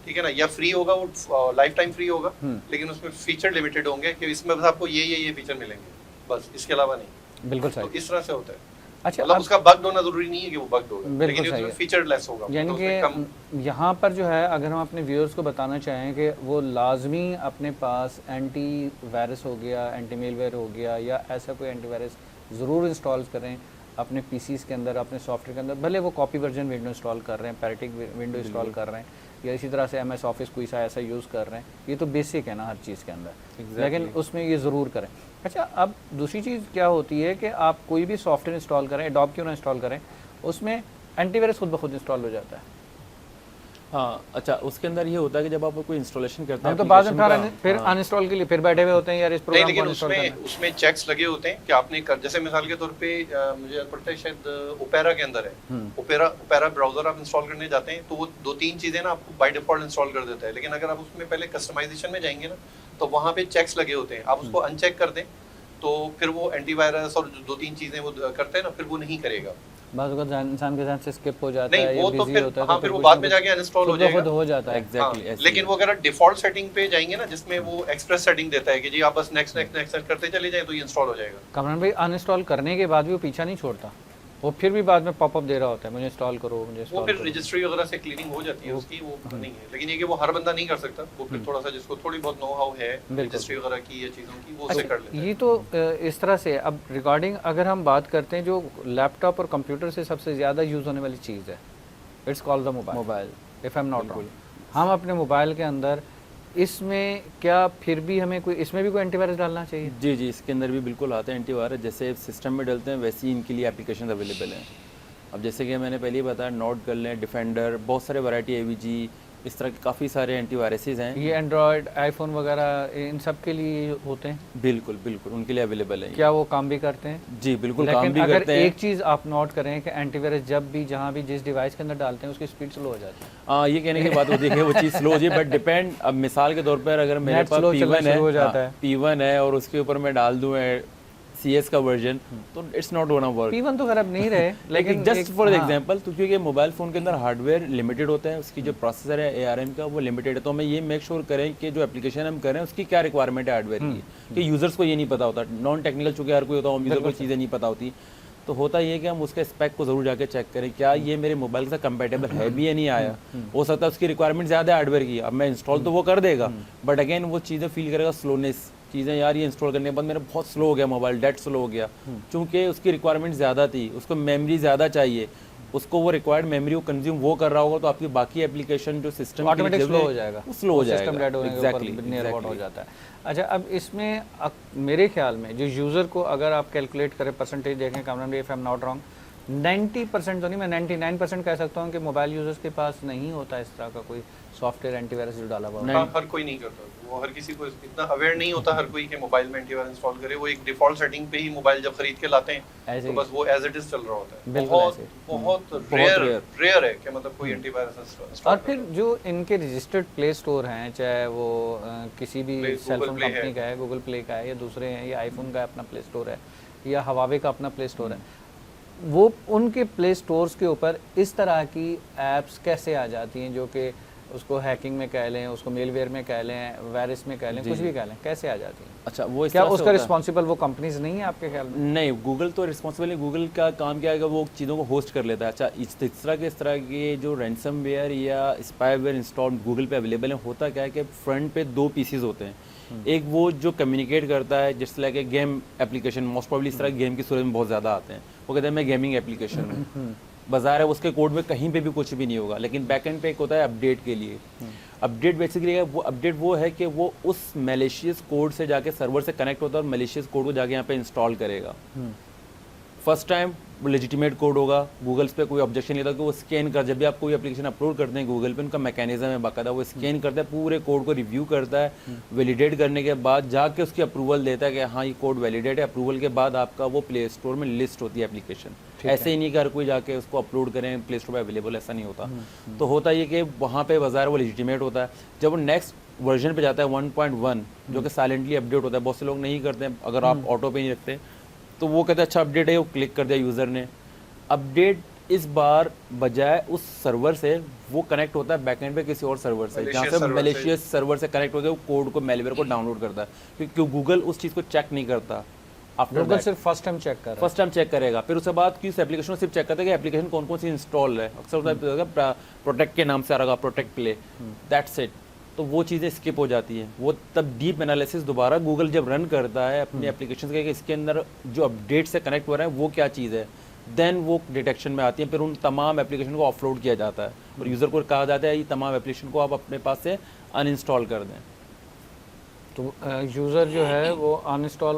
ठीक है ना, या फ्री होगा वो लाइफ टाइम फ्री होगा, लेकिन उसमें फीचर लिमिटेड होंगे कि इसमें बस आपको ये फीचर मिलेंगे, बस इसके अलावा नहीं। बिल्कुल तो सही। इस तरह से होता है। अच्छा, मतलब अब उसका बग होना जरूरी नहीं है कि वो बग होगा, बिल्कुल लेकिन सही उसमें है। फीचर लेस होगा, यानी तो उसमें कम कि यहाँ पर जो है अगर हम अपने व्यूअर्स को बताना चाहें कि वो लाजमी अपने पास एंटी वायरस हो गया, एंटी मेलवेयर हो गया या ऐसा कोई एंटी वायरस ज़रूर इंस्टॉल करें अपने पीसीस के अंदर, अपने सॉफ्टवेयर के अंदर, भले वो कॉपी वर्जन विंडो इंस्टॉल कर रहे हैं, पैरेटिक विंडो इंस्टॉल कर रहे हैं, या इसी तरह से MS ऑफिस कोई सा ऐसा यूज़ कर रहे हैं, ये तो बेसिक है ना हर चीज़ के अंदर। लेकिन उसमें ये ज़रूर करें। अच्छा, अब दूसरी चीज़ क्या होती है कि आप कोई भी सॉफ्टवेयर इंस्टॉल करें, एडोब क्यों ना इंस्टॉल करें, उसमें एंटीवायरस खुद ब खुद इंस्टॉल हो जाता है। हाँ, अच्छा, उसके अंदर ये होता है कि जब आप कोई इंस्टॉलेशन करते हैं हम तो बाद में application का, फिर हाँ, अनइंस्टॉल के लिए फिर बैठे हुए होते हैं यार इस नहीं, प्रोग्राम को लेकिन अनइंस्टॉल करना है। उसमें चेक्स लगे होते हैं कि आपने जैसे मिसाल के तौर पे मुझे याद पड़ता है शायद ओपेरा के अंदर है, ओपेरा ब्राउजर आप इंस्टॉल करने जाते हैं तो वो 2-3 चीजें ना आपको बाय डिफॉल्ट इंस्टॉल कर देता है, लेकिन अगर आप उसमें पहले कस्टमाइजेशन में जाएंगे ना तो वहाँ पे चेक्स लगे होते हैं, आप उसको अनचेक कर दें तो फिर वो एंटीवायरस और 2-3 चीजें वो करते हैं ना, फिर वो नहीं करेगा। बात होगा इंसान के साथ से स्किप हो जाता है नहीं, या वो तो बिजी फिर होता है, हाँ, तो फिर वो कुछ बाद ना में कुछ जाके अनइंस्टॉल हो खुद ब खुद जाएगा। हो जाता है। एग्जैक्टली हाँ, लेकिन वो अगर डिफॉल्ट सेटिंग पे जाएंगे ना जिसमें वो एक्सप्रेस सेटिंग देता है कि जी आप बस नेक्स्ट नेक्स्ट नेक्स्ट करते चले जाएं तो ये इंस्टॉल हो जाएगा। कमरान भाई, अनइंस्टॉल करने के बाद भी वो पीछा नहीं छोड़ता, वो फिर भी बाद में पॉपअप दे रहा होता है मुझे इंस्टॉल करो, मुझे वो इंस्टॉल फिर करो। रजिस्ट्री वगैरह से क्लीनिंग हो जाती है उसकी, वो नहीं है, लेकिन ये कि वो हर बंदा नहीं कर सकता, वो फिर थोड़ा सा जिसको थोड़ी बहुत नो हाउ है रजिस्ट्री वगैरह की या चीज़ों की वो उसे कर लेता है। ये तो इस तरह से। अब रिगार्डिंग अगर हम बात करते हैं जो लैपटॉप और कंप्यूटर से सबसे ज़्यादा यूज़ होने वाली चीज़ है, it's called the mobile, if I am not wrong. हम अपने मोबाइल के अंदर इसमें क्या फिर भी हमें कोई इसमें भी कोई एंटीवायरस डालना चाहिए? जी जी, इसके अंदर भी बिल्कुल आते हैं एंटीवायरस, जैसे सिस्टम में डलते हैं वैसे ही इनके लिए एप्लीकेशन अवेलेबल हैं। अब जैसे कि मैंने पहले ही बताया, नोट कर लें, डिफेंडर, बहुत सारे वैरायटी, AVG, इस तरह के काफ़ी सारे एंटीवायरसेस हैं। ये एंड्रॉयड, आईफोन वगैरह इन सब के लिए होते हैं? बिल्कुल बिल्कुल, उनके लिए अवेलेबल है। क्या वो काम भी करते हैं? जी बिल्कुल, लेकिन काम भी अगर करते हैं। एक चीज़ आप नोट करें कि एंटीवायरस जब भी जहाँ भी जिस डिवाइस के अंदर डालते हैं उसकी स्पीड स्लो हो जाती है। हाँ, ये कहने की बात होती है कि वो चीज़ स्लो हो जाए, बट डिपेंड, अब मिसाल के तौर पर अगर मेरे नेट पास slow चलना P1 है, शुरू हो जाता है। P1 है और उसके ऊपर मैं डाल दूँ CS का वर्जन, तो it's not gonna work. P1 तो खराब नहीं रहे, लेकिन जस्ट फॉर एग्जांपल, तो क्योंकि मोबाइल फ़ोन के अंदर हार्डवेयर लिमिटेड होता है, उसकी जो प्रोसेसर है ARM का वो लिमिटेड है, तो हमें ये मेक श्योर करें कि जो एप्लीकेशन हम कर रहे हैं उसकी क्या रिक्वायरमेंट है हार्डवेयर की, कि यूज़र्स को ये नहीं पता होता, नॉन टेक्निकल चूँकि हर कोई होता है, यूज़र को चीज़ें नहीं पता होती, तो होता ये है कि हम उसके स्पेक को ज़रूर जाके चेक करें, क्या ये मेरे मोबाइल के साथ कंपेटेबल है भी या नहीं आया। हो सकता है उसकी रिक्वायरमेंट ज़्यादा है हार्डवेयर की, अब मैं इंस्टॉल तो वो कर देगा, बट अगेन वो चीज़ें फील करेगा स्लोनेस, चीज़ें यार ये इंस्टॉल करने के बाद मेरा बहुत स्लो हो गया मोबाइल, डेड स्लो हो गया, चूँकि उसकी रिक्वायरमेंट ज़्यादा थी, उसको मेमोरी ज़्यादा चाहिए, उसको वो रिक्वायर्ड मेमोरी को कंज्यूम वो कर रहा होगा, तो आपकी बाकी एप्लीकेशन जो सिस्टम ऑटोमेटिक स्लो हो जाएगा, स्लो हो सिस्टम डेड होने के ऊपर जाएगा। नियर अबाउट हो जाता है। अच्छा, अब इसमें मेरे ख्याल में जो यूज़र को अगर आप कैलकुलेट करें, परसेंटेज देखें कामरान भाई, if I am not wrong, 90% तो नहीं, मैं 99% कह सकता हूँ कि मोबाइल यूजर्स के पास नहीं होता इस तरह का कोई सॉफ्टवेयर एंटीवायरस जो डाला हुआ होता है। हाँ, हर कोई नहीं करता, वो हर किसी को इतना अवेयर नहीं होता हर कोई कि मोबाइल में एंटीवायरस इंस्टॉल करे, वो एक डिफॉल्ट सेटिंग पे ही मोबाइल जब खरीद के लाते हैं तो बस वो एज इट इज चल रहा होता है। बिल्कुल बहुत ऐसे। बहुत रेयर है कि मतलब कोई एंटीवायरस इंस्टॉल। और फिर जो इनके रजिस्टर्ड प्ले स्टोर हैं, चाहे वो किसी भी सेलफोन कंपनी का है, गूगल प्ले का है, या दूसरे हैं, या आईफोन का अपना प्ले स्टोर है, या हवावे का अपना प्ले स्टोर है, वो उनके प्ले स्टोर्स के ऊपर इस तरह की एप्स कैसे आ जाती हैं जो कि उसको हैकिंग में कह लें, उसको मेलवेयर में कह लें, वायरस में कह लें, कुछ भी कह लें, कैसे आ जाती हैं? अच्छा, वो क्या उसका रिस्पॉन्सिबल वो कंपनीज नहीं है आपके ख्याल में? नहीं, गूगल तो रिस्पॉन्सिबल है, गूगल का काम क्या है, वो चीज़ों को होस्ट कर लेता है। अच्छा, इस तरह के जो रैंसमवेयर या स्पाईवेयर इंस्टॉल गूगल पे अवेलेबल है, होता क्या है कि फ्रंट पे 2 पीसीज होते हैं, एक वो जो कम्युनिकेट करता है, जिस like a game application, most probably इस तरह गेम की सूरत में बहुत ज़्यादा आते हैं, वो कहते हैं मैं गेमिंग एप्लीकेशन हूँ, बाजार है, उसके कोड में कहीं पे भी कुछ भी नहीं होगा, लेकिन बैकएंड पे एक होता है अपडेट के लिए। अपडेट बेसिकली वो अपडेट वो है कि वो उस मैलिशियस कोड से जाके सर्वर से कनेक्ट होता है और मैलिशियस कोड को जाके यहाँ पे इंस्टॉल करेगा। फर्स्ट टाइम वो लेजिटिमेट कोड होगा, गूगल पे कोई ऑब्जेक्शन नहीं था कि वो स्कैन कर, जब भी आप कोई एप्लीकेशन अपलोड करते हैं गूगल पे, उनका मैकेनिज्म है बाकायदा, वो स्कैन करता है, पूरे कोड को रिव्यू करता है, वैलिडेट करने के बाद जाके उसकी अप्रूवल देता है कि हाँ ये कोड वैलिडेट है, अप्रूवल के बाद आपका वो प्ले स्टोर में लिस्ट होती है एप्लीकेशन। ऐसे ही नहीं कि हर कोई जाके उसको अपलोड करें प्ले स्टोर पर अवेलेबल, ऐसा नहीं होता। तो होता ये कि वहाँ पे बाजार वो लेजिटिमेट होता है, जब वो नेक्स्ट वर्जन पे जाता है 1.1 जो कि साइलेंटली अपडेट होता है, बहुत से लोग नहीं करते हैं, अगर आप ऑटो पे नहीं रखते तो वो कहते हैं अच्छा अपडेट है, वो क्लिक कर दिया यूज़र ने, अपडेट इस बार बजाय उस सर्वर से वो कनेक्ट होता है बैकएंड पे किसी और सर्वर से, जहाँ से मैलिशियस सर्वर से कनेक्ट होकर वो कोड को मेलवेयर को डाउनलोड करता है, क्योंकि गूगल उस चीज़ को चेक नहीं करता। गूगल सिर्फ फर्स्ट टाइम चेक कर फर्स्ट टाइम चेक करेगा, फिर उसके बाद कि उस एप्लीकेशन को सिर्फ चेक करता है कि एप्लीकेशन कौन कौन सी इंस्टॉल है, अक्सर प्रोटेक्ट के नाम से आ रहा, प्रोटेक्ट प्ले, दैट्स इट। तो वो चीज़ें स्किप हो जाती हैं, वो तब डीप एनालिसिस दोबारा गूगल जब रन करता है अपनी एप्लीकेशन के, इसके अंदर जो अपडेट से कनेक्ट हो रहा है वो क्या चीज़ है, देन वो डिटेक्शन में आती है, फिर उन तमाम एप्लीकेशन को ऑफलोड किया जाता है और यूज़र को कहा जाता है ये तमाम एप्लीकेशन को आप अपने पास से अनइंस्टॉल कर दें। तो यूज़र जो है वो अनइंस्टॉल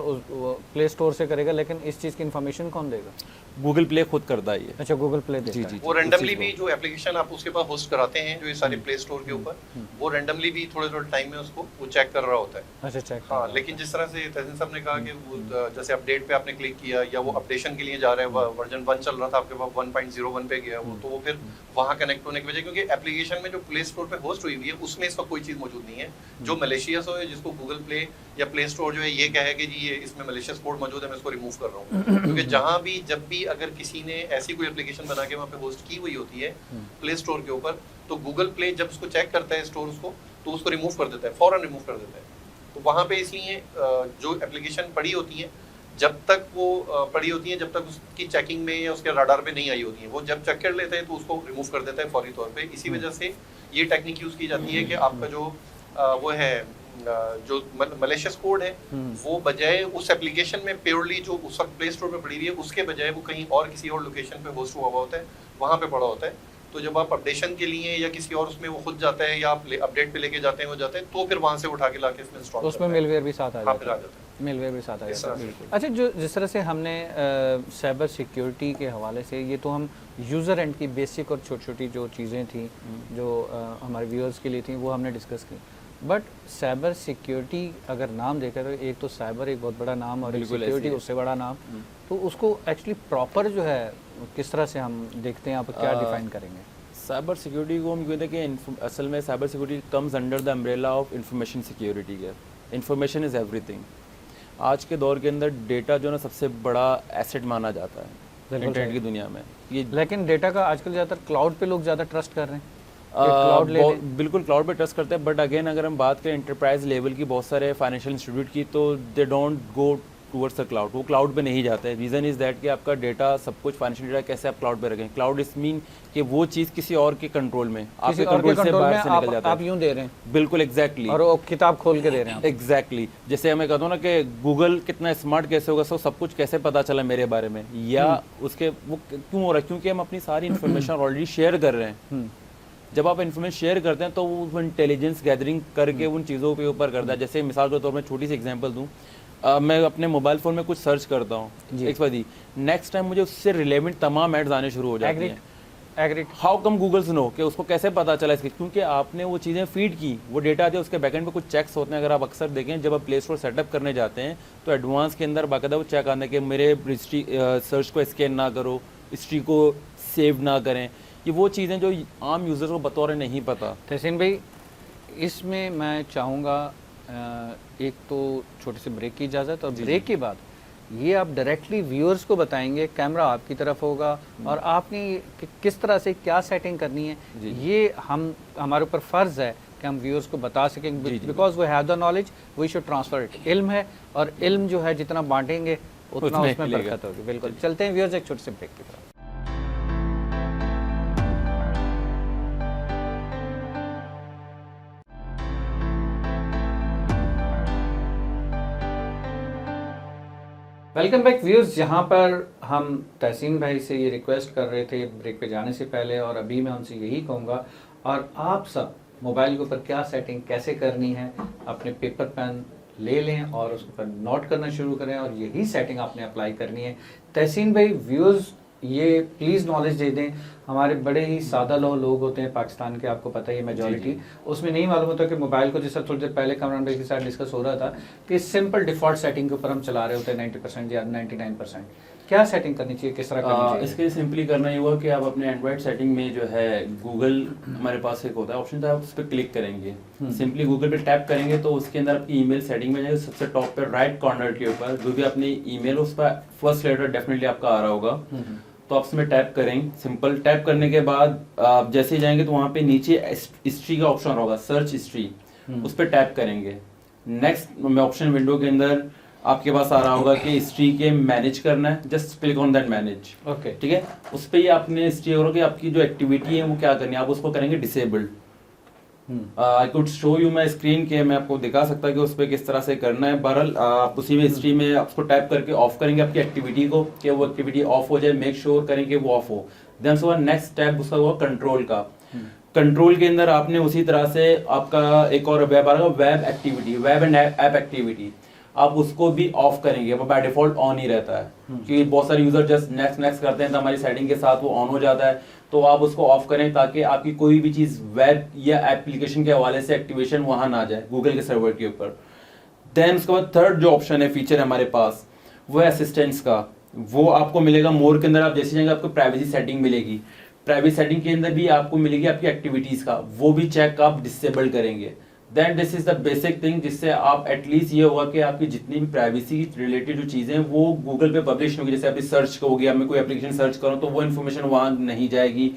प्ले स्टोर से करेगा, लेकिन इस चीज़ की इन्फॉर्मेशन कौन देगा? गूगल प्ले खुद करता है ये। अच्छा, गूगल प्ले देता जी है। जी वो रैंडमली भी जो एप्लीकेशन आप उसके पास होस्ट कराते हैं जो ये सारे प्ले स्टोर के ऊपर, वो रैंडमली भी थोड़े थोड़े टाइम में उसको वो चेक कर रहा होता है। अच्छा, चेक। हाँ, लेकिन जिस तरह से तहसीन साहब ने कहा कि वो जैसे अपडेट पे आपने क्लिक किया या वो अपडेशन के लिए जा रहा है, वर्जन 1 चल रहा था आपके पास 1.01 पे गया वो, तो वो फिर वहाँ कनेक्ट होने की वजह, क्योंकि एप्लीकेशन में जो प्ले स्टोर पे होस्ट हुई हुई है उसमें इसका कोई चीज़ मौजूद नहीं है जो मलेशियस हो, जिसको गूगल प्ले या प्ले स्टोर जो है ये कहे कि जी ये इसमें मलेशियस कोड मौजूद है, मैं इसको रिमूव कर रहा हूँ। क्योंकि जहाँ भी जब भी अगर किसी ने ऐसी कोई एप्लीकेशन बना के वहाँ पे होस्ट की हुई होती है प्ले स्टोर के ऊपर, तो गूगल प्ले जब उसको चेक करता है स्टोर उसको, तो उसको रिमूव कर देता है, फौरन रिमूव कर देता है। तो वहाँ पे इसलिए जो एप्लीकेशन पड़ी होती है, जब तक वो पड़ी होती है, जब तक उसकी चेकिंग में या उसके राडार पे नहीं आई होती है, वो जब चेक कर लेते हैं तो उसको रिमूव कर देता है फौरी तौर पे। इसी वजह से ये टेक्निक यूज़ की जाती है कि आपका जो वो है जो मलेशियस कोड है वो बजाय उस एप्लीकेशन में प्योरली जो उस वक्त प्ले स्टोर पे पड़ी हुई है उसके बजाय वो कहीं और किसी और लोकेशन पे होस्ट हुआ होता है, वहाँ पे पड़ा होता है। तो जब आप अपडेशन के लिए या किसी और उसमें वो खुद जाता है या आप अपडेट पे लेके जाते हैं वो जाते हैं, तो फिर वहाँ से उठा के लाके इसमें इंस्टॉल उसमें मेलवेयर भी साथ आ हाँ, फिर जाता आ है। जाता है। मेलवेयर भी साथ आ इस जाता तरह है। से। अच्छा, जो जिस तरह से हमने साइबर सिक्योरिटी के हवाले से, ये तो हम यूज़र एंड की बेसिक और छोटी छोटी जो चीज़ें थी जो हमारे व्यूअर्स के लिए थी वो हमने डिस्कस की। बट साइबर सिक्योरिटी अगर नाम देखा तो एक तो साइबर एक बहुत बड़ा नाम और एक बिल्कुल सिक्योरिटी ऐसे ही। उससे बड़ा नाम, तो उसको एक्चुअली प्रॉपर जो है किस तरह से हम देखते हैं, आप क्या डिफाइन करेंगे? साइबर सिक्योरिटी को हम कहते हैं कि असल में cyber security comes under the umbrella of information security के। Information is everything. आज के दौर के अंदर डेटा जो ना सबसे बड़ा एसेट माना जाता है इंटरनेट की दुनिया में। ये लेकिन डेटा का आजकल ज़्यादातर क्लाउड पे लोग ज़्यादा ट्रस्ट कर रहे हैं कि क्लाउड ले लें। बिल्कुल क्लाउड पे ट्रस्ट करते हैं, बट अगेन अगर हम बात करें इंटरप्राइज लेवल की बहुत सारे फाइनेंशियल इंस्टीट्यूट की, तो they don't go towards the cloud, वो क्लाउड पे नहीं जाते हैं। रीज़न इज़ दैट कि आपका डेटा सब कुछ फाइनेंशियल डेटा कैसे आप क्लाउड पे रखें। क्लाउड इस मीन कि वो चीज़ किसी और के कंट्रोल में, आपके कंट्रोल से बाहर से निकल जाता आप है। यूँ दे रहे हैं बिल्कुल एग्जैक्टली, और वो किताब खोल के दे रहे हैं आप। एग्जैक्टली जैसे मैं कहता हूँ ना कि गूगल कितना स्मार्ट कैसे होगा, सो सब कुछ कैसे पता चला मेरे बारे में, या उसके वो क्यों हो रहा है, क्योंकि हम अपनी सारी इन्फॉर्मेशन ऑलरेडी शेयर कर रहे हैं। जब आप इन्फॉर्मेशन शेयर करते हैं तो वो इंटेलिजेंस गैदरिंग करके उन चीज़ों के ऊपर करता है। जैसे मिसाल के तौर पर छोटी सी एग्जांपल दूं, मैं अपने मोबाइल फ़ोन में कुछ सर्च करता हूँ, नेक्स्ट टाइम मुझे उससे रिलेवेंट तमाम एड्स आने शुरू हो जाते हैं। Agreed. How come Google's know कि उसको कैसे पता चला इसके, क्योंकि आपने वो चीज़ें फीड की, वो डेटा आती है, उसके बैकएंड पे कुछ चेक्स होते हैं। अगर आप अक्सर देखें जब आप प्ले स्टोर सेटअप करने जाते हैं तो एडवांस के अंदर बाकायदा वो चेक आता है कि मेरे हिस्ट्री सर्च को स्कैन ना करो, हिस्ट्री को सेव ना करें। ये वो चीज़ें जो आम यूज़र को बतौर नहीं पता। तहसीन भाई, इसमें मैं चाहूँगा एक तो छोटे से ब्रेक की इजाज़त, और ब्रेक के बाद ये आप डायरेक्टली व्यूअर्स को बताएंगे, कैमरा आपकी तरफ होगा और आपने किस तरह से क्या सेटिंग करनी है, ये हमारे ऊपर फ़र्ज़ है कि हम व्यूअर्स को बता सकेंगे, because we have the knowledge, we should transfer it. इल्म है और इल्म जो है जितना बांटेंगे उतना उसमें बरकत होगी। बिल्कुल, चलते हैं व्यूअर्स एक छोटे से ब्रेक की तरफ। Welcome back viewers. यहाँ पर हम तहसीन भाई से ये रिक्वेस्ट कर रहे थे ब्रेक पे जाने से पहले, और अभी मैं उनसे यही कहूँगा, और आप सब मोबाइल के ऊपर क्या सेटिंग कैसे करनी है, अपने पेपर पेन ले लें और उसके ऊपर नोट करना शुरू करें, और यही सेटिंग आपने अप्लाई करनी है। तहसीन भाई, व्यूअर्स ये प्लीज़ नॉलेज दे दें, हमारे बड़े ही सादा लोग होते हैं पाकिस्तान के, आपको पता ही है मेजॉरिटी, उसमें नहीं मालूम होता कि मोबाइल को, जैसा थोड़ी देर पहले कमरान भाई के साथ डिस्कस हो रहा था कि सिंपल डिफ़ॉल्ट सेटिंग के ऊपर हम चला रहे होते हैं 90% या 99%। क्या सेटिंग करनी चाहिए, किस तरह करनी चाहिए? इसके सिंपली करना ये हुआ कि आप अपने एंड्रॉइड सेटिंग में जो है गूगल, हमारे पास एक होता है ऑप्शन, तो आप उस पर क्लिक करेंगे, सिंपली गूगल पे टैप करेंगे तो उसके अंदर आपकी ईमेल सेटिंग में जाएगी, सबसे टॉप पे राइट कॉर्नर के ऊपर जो भी अपनी ईमेल, उस पर फर्स्ट लेटर डेफिनेटली आपका आ रहा होगा, तो आप उसमें टैप करेंगे। सिंपल टैप करने के बाद आप जैसे ही जाएंगे तो वहाँ पे नीचे हिस्ट्री का ऑप्शन होगा, सर्च हिस्ट्री, उस पर टैप करेंगे। नेक्स्ट ऑप्शन विंडो के अंदर आपके पास आ रहा होगा कि हिस्ट्री के मैनेज करना है, just click on that manage. Okay, ठीक है, उस पर ही आपने हिस्ट्री होगा कि आपकी जो एक्टिविटी है वो क्या करनी है, आप उसको करेंगे disabled. I could show you my screen के, मैं आपको दिखा सकता कि उस पर किस तरह से करना है। बहरहाल आप उसी में हिस्ट्री में आपको टैप करके ऑफ करेंगे आपकी एक्टिविटी को, कि वो एक्टिविटी ऑफ हो जाए, मेक श्योर करें कि वो ऑफ हो। देन सो नेक्स्ट स्टेप उसका हुआ कंट्रोल का। कंट्रोल के अंदर आपने उसी तरह से आपका एक और वेब आ रहा है, web activity, web and app activity, आप उसको भी ऑफ करेंगे, वो बाय डिफॉल्ट ऑन ही रहता है। क्योंकि बहुत सारे यूजर जस्ट नेक्स्ट नेक्स्ट करते हैं तो हमारी सेटिंग के साथ वो ऑन हो जाता है, तो आप उसको ऑफ करें ताकि आपकी कोई भी चीज वेब या एप्लीकेशन के हवाले से एक्टिवेशन वहां ना जाए गूगल के सर्वर के ऊपर। देन उसके बाद थर्ड जो ऑप्शन है, फीचर है हमारे पास, वो है असिस्टेंट्स का। वो आपको मिलेगा मोर के अंदर, आप जैसे जाएंगे आपको प्राइवेसी सेटिंग मिलेगी। प्राइवेसी सेटिंग के अंदर भी आपको मिलेगी आपकी एक्टिविटीज का, वो भी चेक आप डिसेबल करेंगे। Then this is the basic thing, जिससे आप एटलीस्ट ये होगा कि आपकी जितनी भी प्राइवेसी रिलेटेड जो चीजें वो गूगल पे पब्लिश होगी। जैसे आपकी सर्च हो गया, मैं कोई एप्लीकेशन सर्च करूँ तो वो इन्फॉर्मेशन वहां नहीं जाएगी,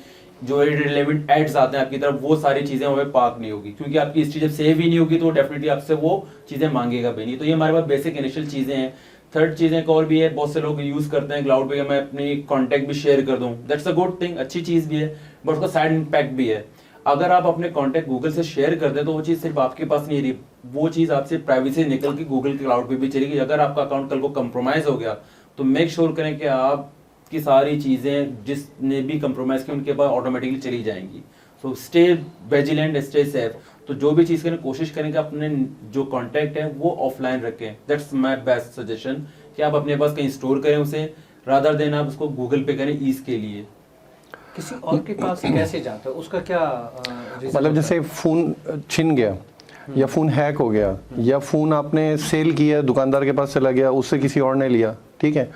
जो रिलेवेंट एड्स आते हैं आपकी तरफ वो सारी चीजें वहाँ पे पार्क नहीं होगी, क्योंकि आपकी हिस्ट्री जब सेव ही नहीं होगी तो डेफिनेटली आपसे वो चीजें मांगेगा भी नहीं। तो ये हमारे पास बेसिक इनिशियल चीजें हैं। थर्ड चीजें एक और भी है, बहुत से लोग यूज करते हैं क्लाउड पे, मैं अपनी कॉन्टैक्ट भी शेयर कर दूं, दैट्स अ गुड थिंग, अच्छी चीज भी है, बट उसका साइड इम्पैक्ट भी है। अगर आप अपने कॉन्टैक्ट गूगल से शेयर कर दें तो वो चीज सिर्फ आपके पास नहीं रही, वो चीज आपसे प्राइवेसी निकल के गूगल के क्लाउड पे भी चलेगी। अगर आपका अकाउंट कल को कंप्रोमाइज हो गया तो मेक श्योर करें कि आपकी सारी चीजें जिसने भी कंप्रोमाइज की उनके पास ऑटोमेटिकली चली जाएंगी। So stay vigilant, stay safe. तो जो भी चीज करने कोशिश करें कि अपने जो कॉन्टैक्ट है वो ऑफलाइन रखें, दैट्स माय बेस्ट सजेशन, कि आप अपने पास कहीं स्टोर करें उसे, रादर देन आप उसको गूगल पे करें ईज के लिए। किसी और के पास कैसे जाता है, उसका क्या मतलब जैसे फ़ोन छिन गया या फ़ोन हैक हो गया या फ़ोन आपने सेल किया, दुकानदार के पास चला गया, उससे किसी और ने लिया, ठीक है,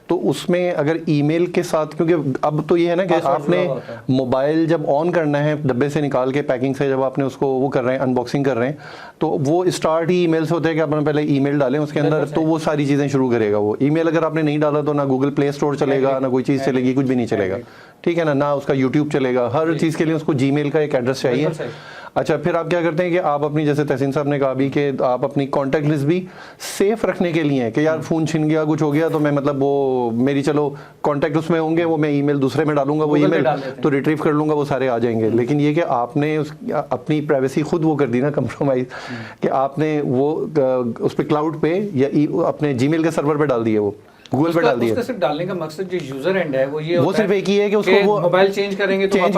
तो उसमें अगर ईमेल के साथ, क्योंकि अब तो ये है ना कि आपने मोबाइल जब ऑन करना है डब्बे से निकाल के पैकिंग से, जब आपने उसको वो कर रहे हैं अनबॉक्सिंग कर रहे हैं, तो वो स्टार्ट ही ईमेल से होता है कि आपने पहले ईमेल डालें उसके अंदर, तो वो सारी चीज़ें शुरू करेगा। वो ईमेल अगर आपने नहीं डाला तो ना गूगल प्ले स्टोर चलेगा, ना कोई चीज़ चलेगी, कुछ भी नहीं चलेगा, ठीक है ना, ना उसका यूट्यूब चलेगा। हर चीज़ के लिए उसको जीमेल का एक एड्रेस चाहिए। अच्छा, फिर आप क्या करते हैं कि आप अपनी, जैसे तहसीन साहब ने कहा भी कि आप अपनी कॉन्टैक्ट लिस्ट भी सेफ रखने के लिए कि यार फ़ोन छिन गया, कुछ हो गया, तो मैं मतलब वो मेरी चलो कॉन्टैक्ट उसमें होंगे, वो मैं ईमेल दूसरे में डालूंगा, वो ईमेल तो रिट्रीव कर लूंगा, वो सारे आ जाएंगे। लेकिन ये कि आपने अपनी प्राइवेसी खुद वो कर दी ना कंप्रोमाइज़, कि आपने वो उस पर क्लाउड पे या अपने जीमेल के सर्वर पे डाल दिए, वो गूगल पे डाल दिए। उसका सिर्फ डालने का मकसद जो यूजर एंड है वो ये वो सिर्फ एक ही है कि उसको वो मोबाइल चेंज करेंगे तो वहाँ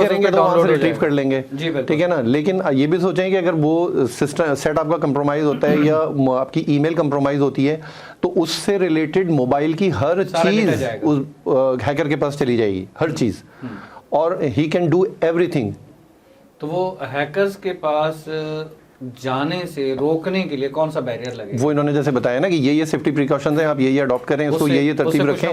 से रिट्रीव कर लेंगे, ठीक है ना। लेकिन ये भी सोचें कि अगर वो सिस्टम सेट आपका कंप्रोमाइज होता है या आपकी ईमेल कंप्रोमाइज होती है तो उससे रिलेटेड मोबाइल की हर चीज उस हैकर के पास चली जाएगी, हर चीज, और ही कैन डू एवरीथिंग। तो वो हैकर्स के पास जाने से रोकने के लिए कौन सा बैरियर लगेगा? वो इन्होंने जैसे बताया ना कि ये सेफ्टी प्रिकॉशंस हैं, आप ये अडॉप्ट करें, उसको ये तरतीब रखें।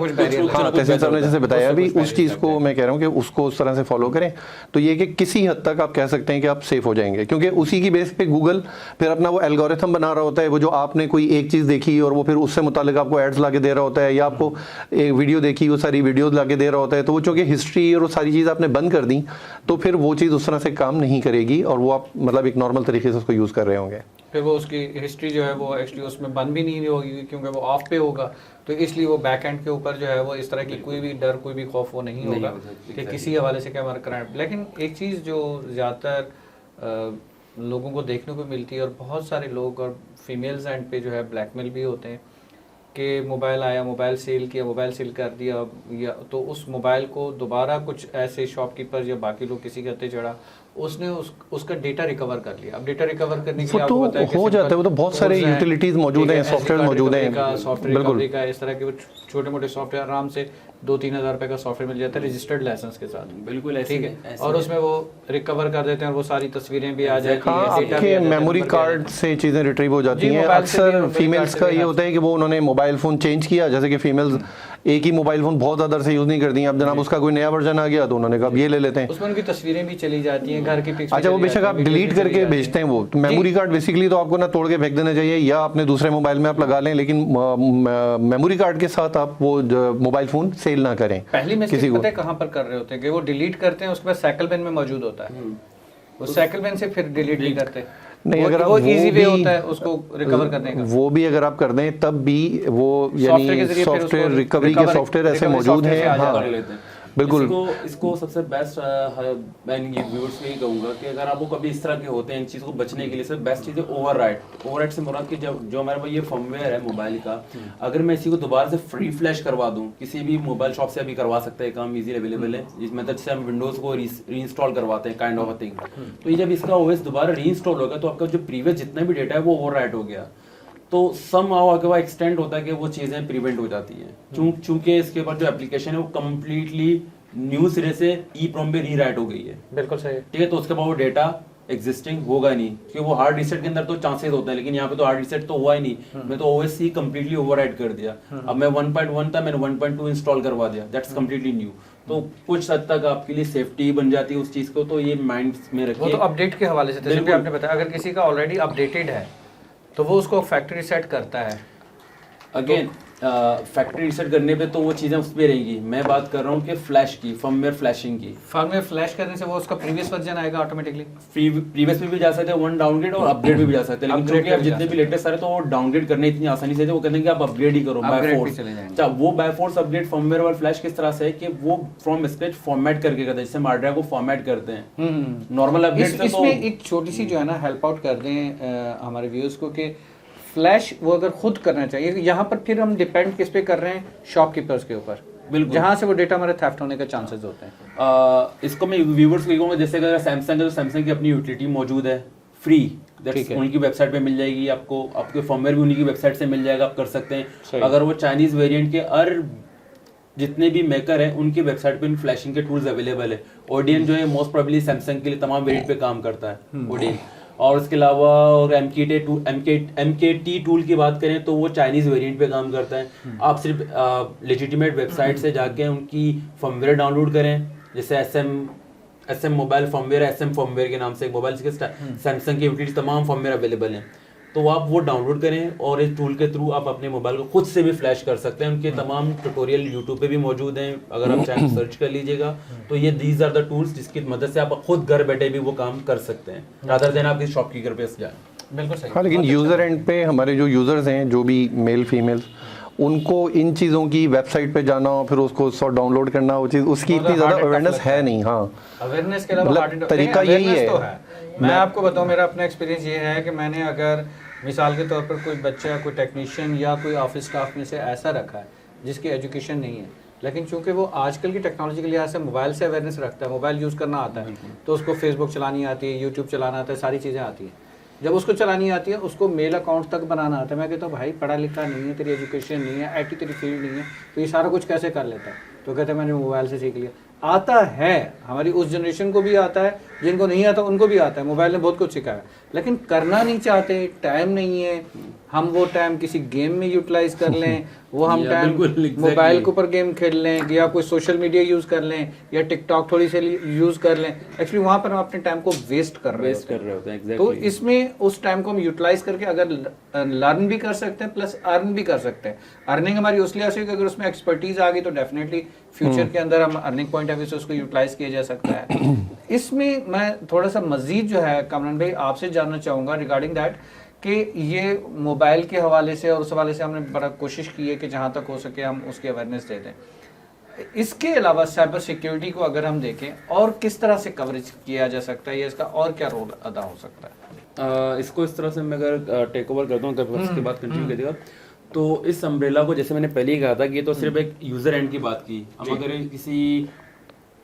हाँ, तहसीन साहब ने जैसे बताया भी, उस चीज़ को मैं कह रहा हूँ कि उसको उस तरह से फॉलो करें, तो ये कि किसी हद तक आप कह सकते हैं कि आप सेफ हो जाएंगे, क्योंकि उसी की बेस पे गूगल फिर अपना वो एल्गोरिथम बना रहा होता है। वो जो आपने कोई एक चीज़ देखी और वो फिर उससे मुतालिक आपको एड्स ला के दे रहा होता है, या आपको एक वीडियो देखी वो सारी वीडियोज ला के दे रहा होता है, तो वो चूँकि हिस्ट्री और वो सारी चीज़ आपने बंद कर दी तो फिर वो चीज़ उस तरह से काम नहीं करेगी और वो आप मतलब एक नॉर्मल तरीके से उसको यूज़ कर रहे होंगे। फिर वो उसकी हिस्ट्री जो है वो एक्चुअली उसमें बंद भी नहीं होगी क्योंकि वो ऑफ पे होगा, तो इसलिए वो बैक एंड के ऊपर जो है वो इस तरह की कोई भी डर, कोई भी खौफ वो नहीं होगा कि किसी हवाले से क्या हमारा क्राइम। लेकिन एक चीज़ जो ज़्यादातर लोगों को देखने को मिलती है और बहुत सारे लोग और फीमेल्स एंड पे जो है ब्लैकमेल भी होते हैं कि मोबाइल आया, मोबाइल सेल किया, मोबाइल सेल कर दिया, या तो उस मोबाइल को दोबारा कुछ ऐसे शॉपकीपर या बाकी लोग किसी के हत्थे चढ़ा, उसने उसका डेटा रिकवर कर लिया। अब डेटा रिकवर करने के लिए आपको पता है कि हो जाता है, वो तो बहुत सारे यूटिलिटीज मौजूद हैं, सॉफ्टवेयर मौजूद हैं, सॉफ्टवेयर रिकवरी का, इस तरह के छोटे मोटे सॉफ्टवेयर आराम से 2-3 हज़ार रुपए का सॉफ्टवेयर मिल जाता है रजिस्टर्ड लाइसेंस के साथ। बिल्कुल ठीक है, और उसमें वो रिकवर कर देते हैं और वो सारी तस्वीरें भी आ जाती हैं, आपके मेमोरी कार्ड से चीज़ें रिट्रीव हो जाती हैं। अक्सर फीमेल्स का ये होता है कि वो उन्होंने मोबाइल फ़ोन चेंज किया, जैसे कि फीमेल्स एक ही मोबाइल फ़ोन बहुत ज़्यादा से यूज़ नहीं करती हैं, अब जनाब उसका कोई नया वर्जन आ गया तो उन्होंने कहा ये ले लेते हैं, उसमें उनकी तस्वीरें भी चली जाती हैं, घर की पिक्स। अच्छा, वो बेशक आप डिलीट करके भेजते हैं वो, तो मेमोरी कार्ड बेसिकली तो आपको ना तोड़ के फेंक देना चाहिए या अपने दूसरे मोबाइल में आप लगा लें, लेकिन मेमोरी कार्ड के साथ आप वो मोबाइल फ़ोन सेल ना करें। पहली मिस्टेक पता है कहाँ पर कर रहे होते हैं कि वो डिलीट करते हैं, उसके बाद साइकिल पेन में मौजूद होता है, वो साइकिल पेन से फिर डिलीट नहीं करते। नहीं, अगर आप वो इजी वे होता है उसको रिकवर करने का, वो भी अगर आप कर दें तब भी वो यानी सॉफ्टवेयर रिकवरी के सॉफ्टवेयर ऐसे मौजूद हैं। हाँ, बिल्कुल। इसको सबसे बेस्ट मैं व्यूअर्स को यही कहूंगा कि अगर आपको कभी इस तरह के होते हैं इन चीज़ों को बचने के लिए सबसे बेस्ट चीज़ है ओवरराइट से मुराद कि जो हमारे पास ये फर्मवेयर है मोबाइल का, अगर मैं इसी को दोबारा से फ्री फ्लैश करवा दूं, किसी भी मोबाइल शॉप से अभी करवा सकते हैं, काम इजीली अवेलेबल है इस मेथड से। हम विंडोज को रीइंस्टॉल करवाते हैं काइंड ऑफ अ थिंग। तो ये जब इसका ओएस दोबारा रीइंस्टॉल होगा तो आपका जो प्रीवियस जितना भी डेटा है वो ओवरराइट हो गया, तो सम आगे वह एक्सटेंड होता है कि वो चीज़ें प्रिवेंट हो जाती हैं। चूंकि इसके ऊपर जो एप्लीकेशन है वो कम्प्लीटली न्यू सिरे से EEPROM पे रीराइट हो गई है। बिल्कुल सही। ठीक है, तो उसके बाद वो डेटा एग्जिस्टिंग होगा नहीं, क्योंकि वो हार्ड रीसेट के अंदर तो चांसेस होते हैं, लेकिन यहाँ पे तो हार्ड रीसेट तो हुआ ही नहीं। मैं तो OS ही कम्प्लीटली ओवरराइट कर दिया। अब मैं 1.1 था, मैंने 1.2 इंस्टॉल करवा दिया, दैट्स कम्प्लीटली न्यू। तो कुछ हद तक आपके लिए सेफ्टी बन जाती है उस चीज़ को, तो ये माइंड में रखिए। वो तो अपडेट के हवाले से जैसे भी आपने बताया, अगर किसी का ऑलरेडी अपडेटेड है तो वो उसको फैक्ट्री सेट करता है। अगेन फैक्ट्री रीसेट करने पे तो वो चीज़ें उस पर रहेंगी। मैं बात कर रहा हूँ कि फ्लैश की, फर्मवेयर फ्लैशिंग की। फर्मवेयर फ्लैश करने से वो उसका प्रीवियस वर्जन आएगा ऑटोमेटिकली। प्रीवियस में भी जा सकते हैं, वन डाउनग्रेड और अपग्रेड भी जा सकते हैं, लेकिन क्योंकि अब जितने भी लेटेस्ट सारे तो वो डाउनग्रेड करने इतनी आसानी से वो कहते हैं कि आप अपग्रेड ही करो बाय फोर्स। अच्छा, वो बाय फोर्स अपग्रेड फर्मवेयर और फ्लैश किस तरह से है कि वो फ्रॉम स्क्रैच फॉर्मेट करके करते हैं, जैसे हार्ड ड्राइव को फॉर्मेट करते हैं नॉर्मल अपग्रेड से। इसमें एक छोटी सी जो है ना हेल्प आउट कर दें हमारे व्यूअर्स को कि फ्लैश वो अगर खुद करना चाहिए, यहाँ पर फिर हम डिपेंड किस पे कर रहे हैं, शॉपकीपर्स के ऊपर, बिल्कुल, जहाँ से वो डेटा हमारे थेफ्ट होने के चांसेस होते हैं। इसको मैं व्यूअर्स को कहूँगा, जैसे अगर सैमसंग है तो सैमसंग की अपनी यूटिलिटी मौजूद है फ्री, उनकी वेबसाइट पे मिल जाएगी आपको, आपके फर्मवेयर भी उन्हीं की वेबसाइट से मिल जाएगा, आप कर सकते हैं। अगर वो चाइनीज वेरिएंट के जितने भी मेकर हैं उनकी वेबसाइट पे इन फ्लैशिंग के टूल्स अवेलेबल है। ओडियन जो है मोस्ट प्रोबेबली सैमसंग के लिए तमाम वेरिएंट पे काम करता है ओडियन। और उसके अलावा और MKT टूल की बात करें तो वो चाइनीज वेरिएंट पे काम करता है। आप सिर्फ लेजिटिमेट वेबसाइट से जाके उनकी फर्मवेयर डाउनलोड करें, जैसे SM mobile firmware, SM firmware के नाम से एक मोबाइल सैमसंग की यूटिलिटी तमाम फर्मवेयर अवेलेबल हैं, तो आप वो डाउनलोड करें और इस टूल के थ्रू आप अपने मोबाइल को खुद से भी फ्लैश कर सकते हैं। उनके तमाम ट्यूटोरियल यूट्यूब पे भी मौजूद हैं, अगर आप चाहें सर्च कर लीजिएगा। तो ये दीज आर द टूल्स जिसकी मदद से आप खुद घर बैठे भी वो काम कर सकते हैं, रादर देन आप किसी शॉपकीपर पे जाएं। बिल्कुल सही। हाँ, लेकिन यूज़र एंड पे हमारे जो यूज़र्स हैं, जो भी मेल फीमेल्स, उनको इन चीज़ों की वेबसाइट पे जाना और फिर उसको डाउनलोड करना, वो चीज़ उसकी इतनी ज़्यादा अवेयरनेस है नहीं। हाँ, अवेयरनेस के अलावा तरीका यही है। मैं आपको बताऊं, मेरा अपना एक्सपीरियंस ये है कि मैंने अगर मिसाल के तौर पर कोई बच्चा, कोई टेक्नीशियन या कोई ऑफिस स्टाफ में से ऐसा रखा है जिसकी एजुकेशन नहीं है, लेकिन चूंकि वो आजकल की टेक्नोलॉजी के लिहाज से मोबाइल से अवेयरनेस रखता है, मोबाइल यूज़ करना आता है, तो उसको फेसबुक चलानी आती है, यूट्यूब चलाना आता है, सारी चीज़ें आती हैं। जब उसको चलानी आती है, उसको मेल अकाउंट तक बनाना आता है। मैं कहता हूँ भाई पढ़ा लिखा नहीं है, तेरी एजुकेशन नहीं है, IT तेरी फील्ड नहीं है, तो ये सारा कुछ कैसे कर लेता है? तो कहते हैं मैंने मोबाइल से सीख लिया। आता है, हमारी उस जनरेशन को भी आता है, जिनको नहीं आता उनको भी आता है, मोबाइल ने बहुत कुछ सिखाया, लेकिन करना नहीं चाहते, टाइम नहीं है। हम वो टाइम किसी गेम में यूटिलाइज कर लें, वो हम टाइम मोबाइल के ऊपर गेम खेल लें, या कोई सोशल मीडिया यूज़ कर लें, या टिकटॉक थोड़ी सी यूज़ कर लें। एक्चुअली वहाँ पर हम अपने टाइम को वेस्ट कर रहे होते हैं। तो इसमें उस टाइम को हम यूटिलाइज करके अगर लर्न भी कर सकते हैं प्लस अर्न भी कर सकते हैं। अर्निंग हमारी उस लिहाज से कि अगर उसमें एक्सपर्टीज आ गई तो डेफिनेटली फ्यूचर के अंदर हम अर्निंग पॉइंट ऑफ व्यू से उसको यूटिलाइज किया जा सकता है। इसमें मैं थोड़ा सा मजीद जो है कामरान भाई आपसे जानना चाहूँगा रिगार्डिंग दैट कि ये मोबाइल के हवाले से और उस हवाले से हमने बड़ा कोशिश की है कि जहाँ तक हो सके हम उसकी अवेयरनेस दे दें। इसके अलावा साइबर सिक्योरिटी को अगर हम देखें और किस तरह से कवरेज किया जा सकता है या इसका और क्या रोल अदा हो सकता है? इसको इस तरह से मैं अगर टेक ओवर करता हूँ तो उसके बाद कंटिन्यू करिएगा। तो इस अम्ब्रेला को जैसे मैंने पहले ही कहा था कि ये तो सिर्फ एक यूज़र एंड की बात की। हम अगर किसी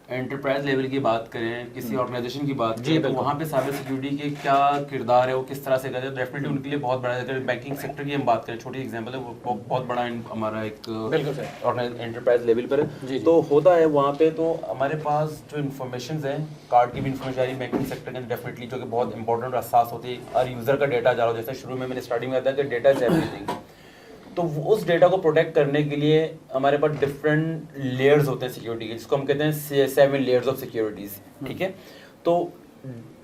एंटरप्राइज लेवल की बात करें, किसी ऑर्गेनाइजेशन की बात करें, तो वहाँ पे साइबर सिक्योरिटी के क्या किरदार है, वो किस तरह से करते हैं, डेफिनेटली उनके लिए बहुत बड़ा है। अगर बैंकिंग सेक्टर की हम बात करें, छोटी एग्जांपल है, वो बहुत बड़ा हमारा एक एंटरप्राइज लेवल पर तो होता है वहाँ पे। तो हमारे पास जो इन्फॉर्मेशन है, कार्ड की भी इन्फॉर्मेशन आ रही है बैंकिंग सेक्टर के डेफिनेटली, जो कि बहुत इंपॉर्टेंट और हसास होती है। और यूज़र का डेटा जा रहा हो, जैसे शुरू में मैंने स्टार्टिंग में बताया कि डेटा इज एवरीथिंग। तो उस डेटा को प्रोटेक्ट करने के लिए हमारे पास डिफरेंट लेयर्स होते हैं सिक्योरिटी के, जिसको हम कहते हैं 7 लेयर्स ऑफ सिक्योरिटीज। ठीक है, तो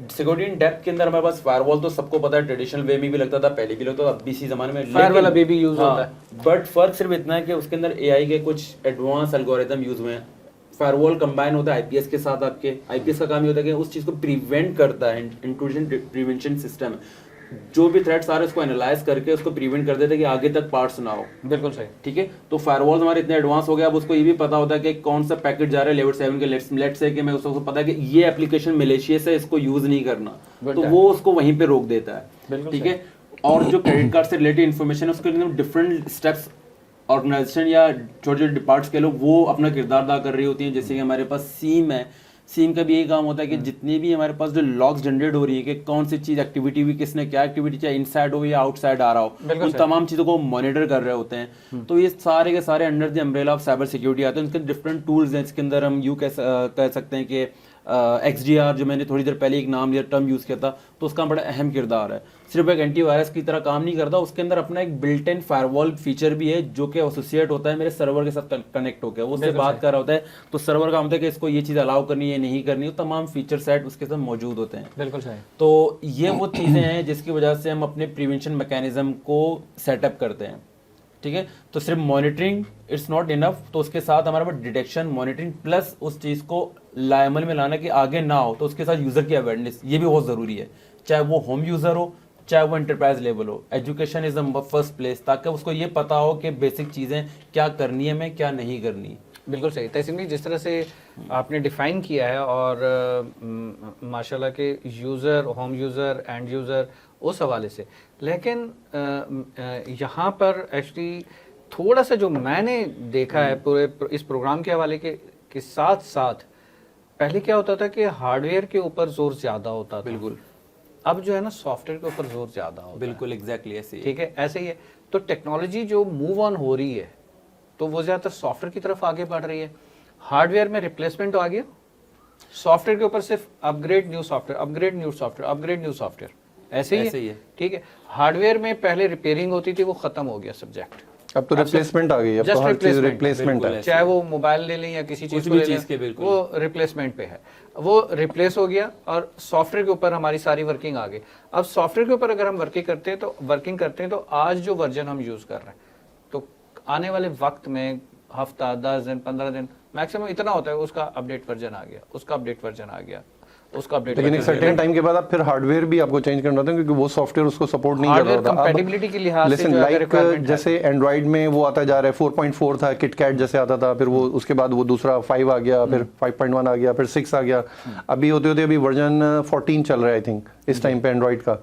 सिक्योरिटी इन डेप्थ के अंदर हमारे पास फायरवॉल तो सबको पता है, ट्रेडिशनल वे में भी लगता था, पहले भी लगता था, अब भी इसी जमाने में फायरवॉल अभी भी यूज होता है। बट फर्क सिर्फ इतना है कि उसके अंदर AI के कुछ एडवांस एल्गोरिथम यूज हुए हैं। फायरवॉल कंबाइन होता है IPS के साथ। आपके IPS का काम ये होता है कि उस चीज़ को प्रिवेंट करता है, इंट्रूजन प्रिवेंशन सिस्टम। जो भी थ्रेट्स आ रहे हैं उसको एनालाइज करके उसको प्रिवेंट कर देते हैं कि आगे तक पार्ट्स ना हो। बिल्कुल सही। ठीक है, तो फायरवॉल्स हमारे इतने एडवांस हो गए, अब उसको ये भी पता होता है कि कौन सा पैकेट जा रहा है लेवल 7 के, लेट्स से कि मैं उसको पता है कि ये एप्लीकेशन मैलिशियस है, इसको यूज नहीं करना, तो वो उसको वहीं पे रोक देता है। ठीक है, और जो क्रेडिट कार्ड से रिलेटेड इन्फॉर्मेशन है उसके लिए डिफरेंट स्टेप्स ऑर्गेनाइजेशन या छोटे छोटे डिपार्ट्स के लोग वो अपना किरदार अदा कर रही होती हैं। जैसे कि हमारे पास सीम है, सीम का भी यही काम होता है कि जितनी भी हमारे पास जो लॉग्स जनरेट हो रही है कि कौन सी चीज एक्टिविटी हुई, किसने क्या एक्टिविटी, चाहे इनसाइड हो या आउटसाइड आ रहा हो, उन तमाम चीजों को मॉनिटर कर रहे होते हैं। तो ये सारे के सारे under the umbrella of cyber security आते हैं। उनके डिफरेंट टूल्स हैं, इसके अंदर हम कह सकते हैं कि XDR, जो मैंने थोड़ी देर पहले एक नाम या टर्म यूज किया था, तो उसका बड़ा अहम किरदार है। सिर्फ एक एंटीवायरस की तरह काम नहीं करता, उसके अंदर अपना एक बिल्ट इन फायरवॉल फीचर भी है जो कि एसोसिएट होता है मेरे सर्वर के साथ कनेक्ट होकर, वो उससे बात कर रहा होता है, तो सर्वर का होता है कि इसको ये चीज़ अलाउ करनी है नहीं करनी है, तमाम फीचर सेट उसके साथ मौजूद होते हैं। बिल्कुल सही। तो ये वो चीज़ें हैं जिसकी वजह से हम अपने प्रिवेंशन मैकेनिज्म को सेटअप करते हैं। ठीक है, तो सिर्फ मॉनिटरिंग इट्स नॉट इनफ, तो उसके साथ हमारे पास डिटेक्शन, मॉनिटरिंग प्लस उस चीज़ को लाइमल में लाना कि आगे ना हो, तो उसके साथ यूज़र की अवेयरनेस ये भी बहुत ज़रूरी है, चाहे वो होम यूज़र हो चाहे वो एंटरप्राइज लेवल हो। Education is the first place, ताकि उसको ये पता हो कि बेसिक चीज़ें क्या करनी है मैं क्या नहीं करनी। बिल्कुल सही। तहसीन भाई, जिस तरह से आपने डिफाइन किया है और माशाल्लाह के user, home user, end user, उस हवाले से, लेकिन यहाँ पर एक्चुअली थोड़ा सा जो मैंने देखा है पूरे इस प्रोग्राम के हवाले के साथ साथ, पहले क्या होता था कि हार्डवेयर के ऊपर जोर ज़्यादा होता था। बिल्कुल। अब जो है ना सॉफ्टवेयर के ऊपर जोर ज़्यादा होता है। बिल्कुल एग्जैक्टली ऐसे ही। ठीक है, ऐसे ही है। तो टेक्नोलॉजी जो मूव ऑन हो रही है तो वो ज़्यादातर सॉफ्टवेयर की तरफ आगे बढ़ रही है। हार्डवेयर में रिप्लेसमेंट आ गया, सॉफ्टवेयर के ऊपर सिर्फ upgrade new software, upgrade new software, upgrade new software, ऐसे ही है। ठीक है, हार्डवेयर में पहले रिपेयरिंग होती थी, वो खत्म हो गया सब्जेक्ट, अब तो रिप्लेसमेंट आ गई, अब तो हर चीज रिप्लेसमेंट है। चाहे वो मोबाइल ले लें या किसी चीज को ले लें, वो रिप्लेसमेंट पे है, वो रिप्लेस हो गया और सॉफ्टवेयर के ऊपर हमारी सारी वर्किंग आ गई। अब सॉफ्टवेयर के ऊपर अगर हम वर्किंग करते हैं तो आज जो वर्जन हम यूज कर रहे हैं, तो आने वाले वक्त में हफ्ता, 10 दिन, 15 दिन मैक्सिमम इतना होता है, उसका अपडेट वर्जन आ गया, उसका अपडेट वर्जन आ गया, उसका अपडेट। लेकिन एक सर्टेन टाइम के बाद आप फिर हार्डवेयर भी आपको चेंज करना होता है, क्योंकि वो सॉफ्टवेयर उसको सपोर्ट नहीं कर रहा होता। कंपैटिबिलिटी के लिहाज से लाइक जैसे एंड्रॉइड में वो आता जा रहा है, 4.4 था, किटकैट जैसे आता था, फिर वो उसके बाद वो दूसरा 5 आ गया, फिर 5.1 आ गया, फिर 6 आ गया, अभी होते होते अभी वर्जन 14 चल रहा है आई थिंक इस टाइम पे एंड्रॉइड का।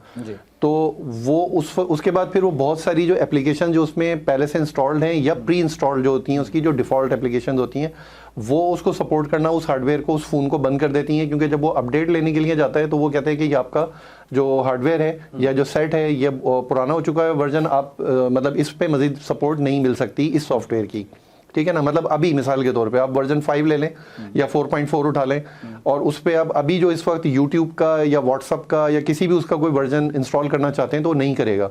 तो वो उसके बाद फिर वो बहुत सारी जो एप्लीकेशन जो उसमें पहले से इंस्टॉल्ड हैं या प्री इंस्टॉल्ड जो होती हैं, उसकी जो डिफॉल्ट एप्लीकेशन होती हैं, वो उसको सपोर्ट करना, उस हार्डवेयर को, उस फोन को बंद कर देती हैं, क्योंकि जब वो अपडेट लेने के लिए जाता है तो वो कहते हैं कि ये आपका जो हार्डवेयर है या जो सेट है ये पुराना हो चुका है वर्जन, आप मतलब इस पे मजीद सपोर्ट नहीं मिल सकती इस सॉफ्टवेयर की। ठीक है ना, मतलब अभी मिसाल के तौर पे आप वर्जन 5 ले लें या 4.4 उठा लें और उस पे आप अभी जो इस वक्त यूट्यूब का या व्हाट्सअप का या किसी भी उसका कोई वर्जन इंस्टॉल करना चाहते हैं तो वो नहीं करेगा,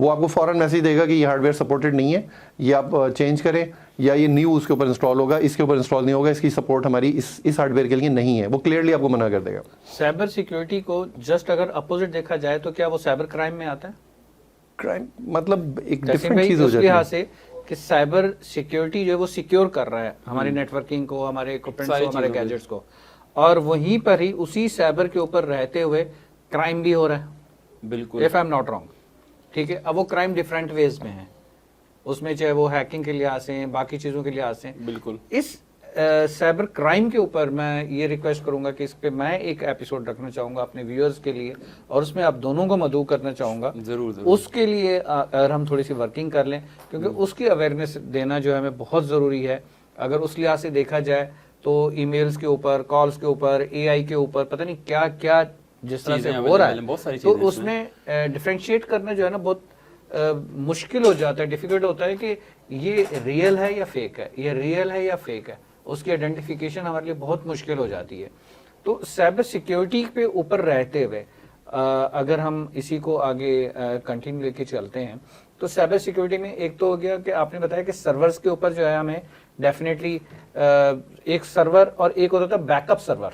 वो आपको फौरन मैसेज देगा कि ये हार्डवेयर सपोर्टेड नहीं है, ये आप चेंज करें या ये न्यू उसके ऊपर इंस्टॉल होगा, इसके ऊपर इंस्टॉल नहीं होगा, इसकी सपोर्ट हमारी इस हार्डवेयर के लिए नहीं है, वो क्लियरली आपको मना कर देगा। साइबर सिक्योरिटी को जस्ट अगर अपोजिट देखा जाए तो क्या वो साइबर क्राइम में आता है? क्राइम मतलब एक डिफरेंट चीज हो जाती है कि साइबर सिक्योरिटी जो है वो सिक्योर कर रहा है हमारी नेटवर्किंग को, हमारे इक्विपमेंट्स को, हमारे गैजेट्स को, और वहीं पर ही उसी साइबर के ऊपर रहते हुए क्राइम भी हो रहा है। बिल्कुल, if I am not wrong. ठीक है, अब वो क्राइम डिफरेंट वेज में है, उसमें चाहे वो हैकिंग के लिहाज से, बाकी चीजों के लिहाज से। बिल्कुल, इस साइबर क्राइम के ऊपर मैं ये रिक्वेस्ट करूंगा कि इस पे मैं एक एपिसोड रखना चाहूंगा अपने व्यूअर्स के लिए, और उसमें आप दोनों को मदऊ करना चाहूंगा। जरूर। उसके लिए अगर हम थोड़ी सी वर्किंग कर लें, क्योंकि उसकी अवेयरनेस देना जो है हमें बहुत ज़रूरी है। अगर उस लिहाज से देखा जाए तो ईमेल्स के ऊपर, कॉल्स के ऊपर, AI के ऊपर पता नहीं क्या क्या जिस तरह से हो रहा है, तो उसमें डिफ्रेंशिएट करना जो है ना बहुत मुश्किल हो जाता है, डिफिकल्ट होता है कि ये रियल है या फेक है, ये रियल है या फेक है, उसकी आइडेंटिफिकेशन हमारे लिए बहुत मुश्किल हो जाती है। तो साइबर सिक्योरिटी पे ऊपर रहते हुए अगर हम इसी को आगे कंटिन्यू लेके चलते हैं, तो साइबर सिक्योरिटी में एक तो हो गया कि आपने बताया कि सर्वर्स के ऊपर जो है हमें डेफिनेटली एक सर्वर और एक होता था बैकअप सर्वर,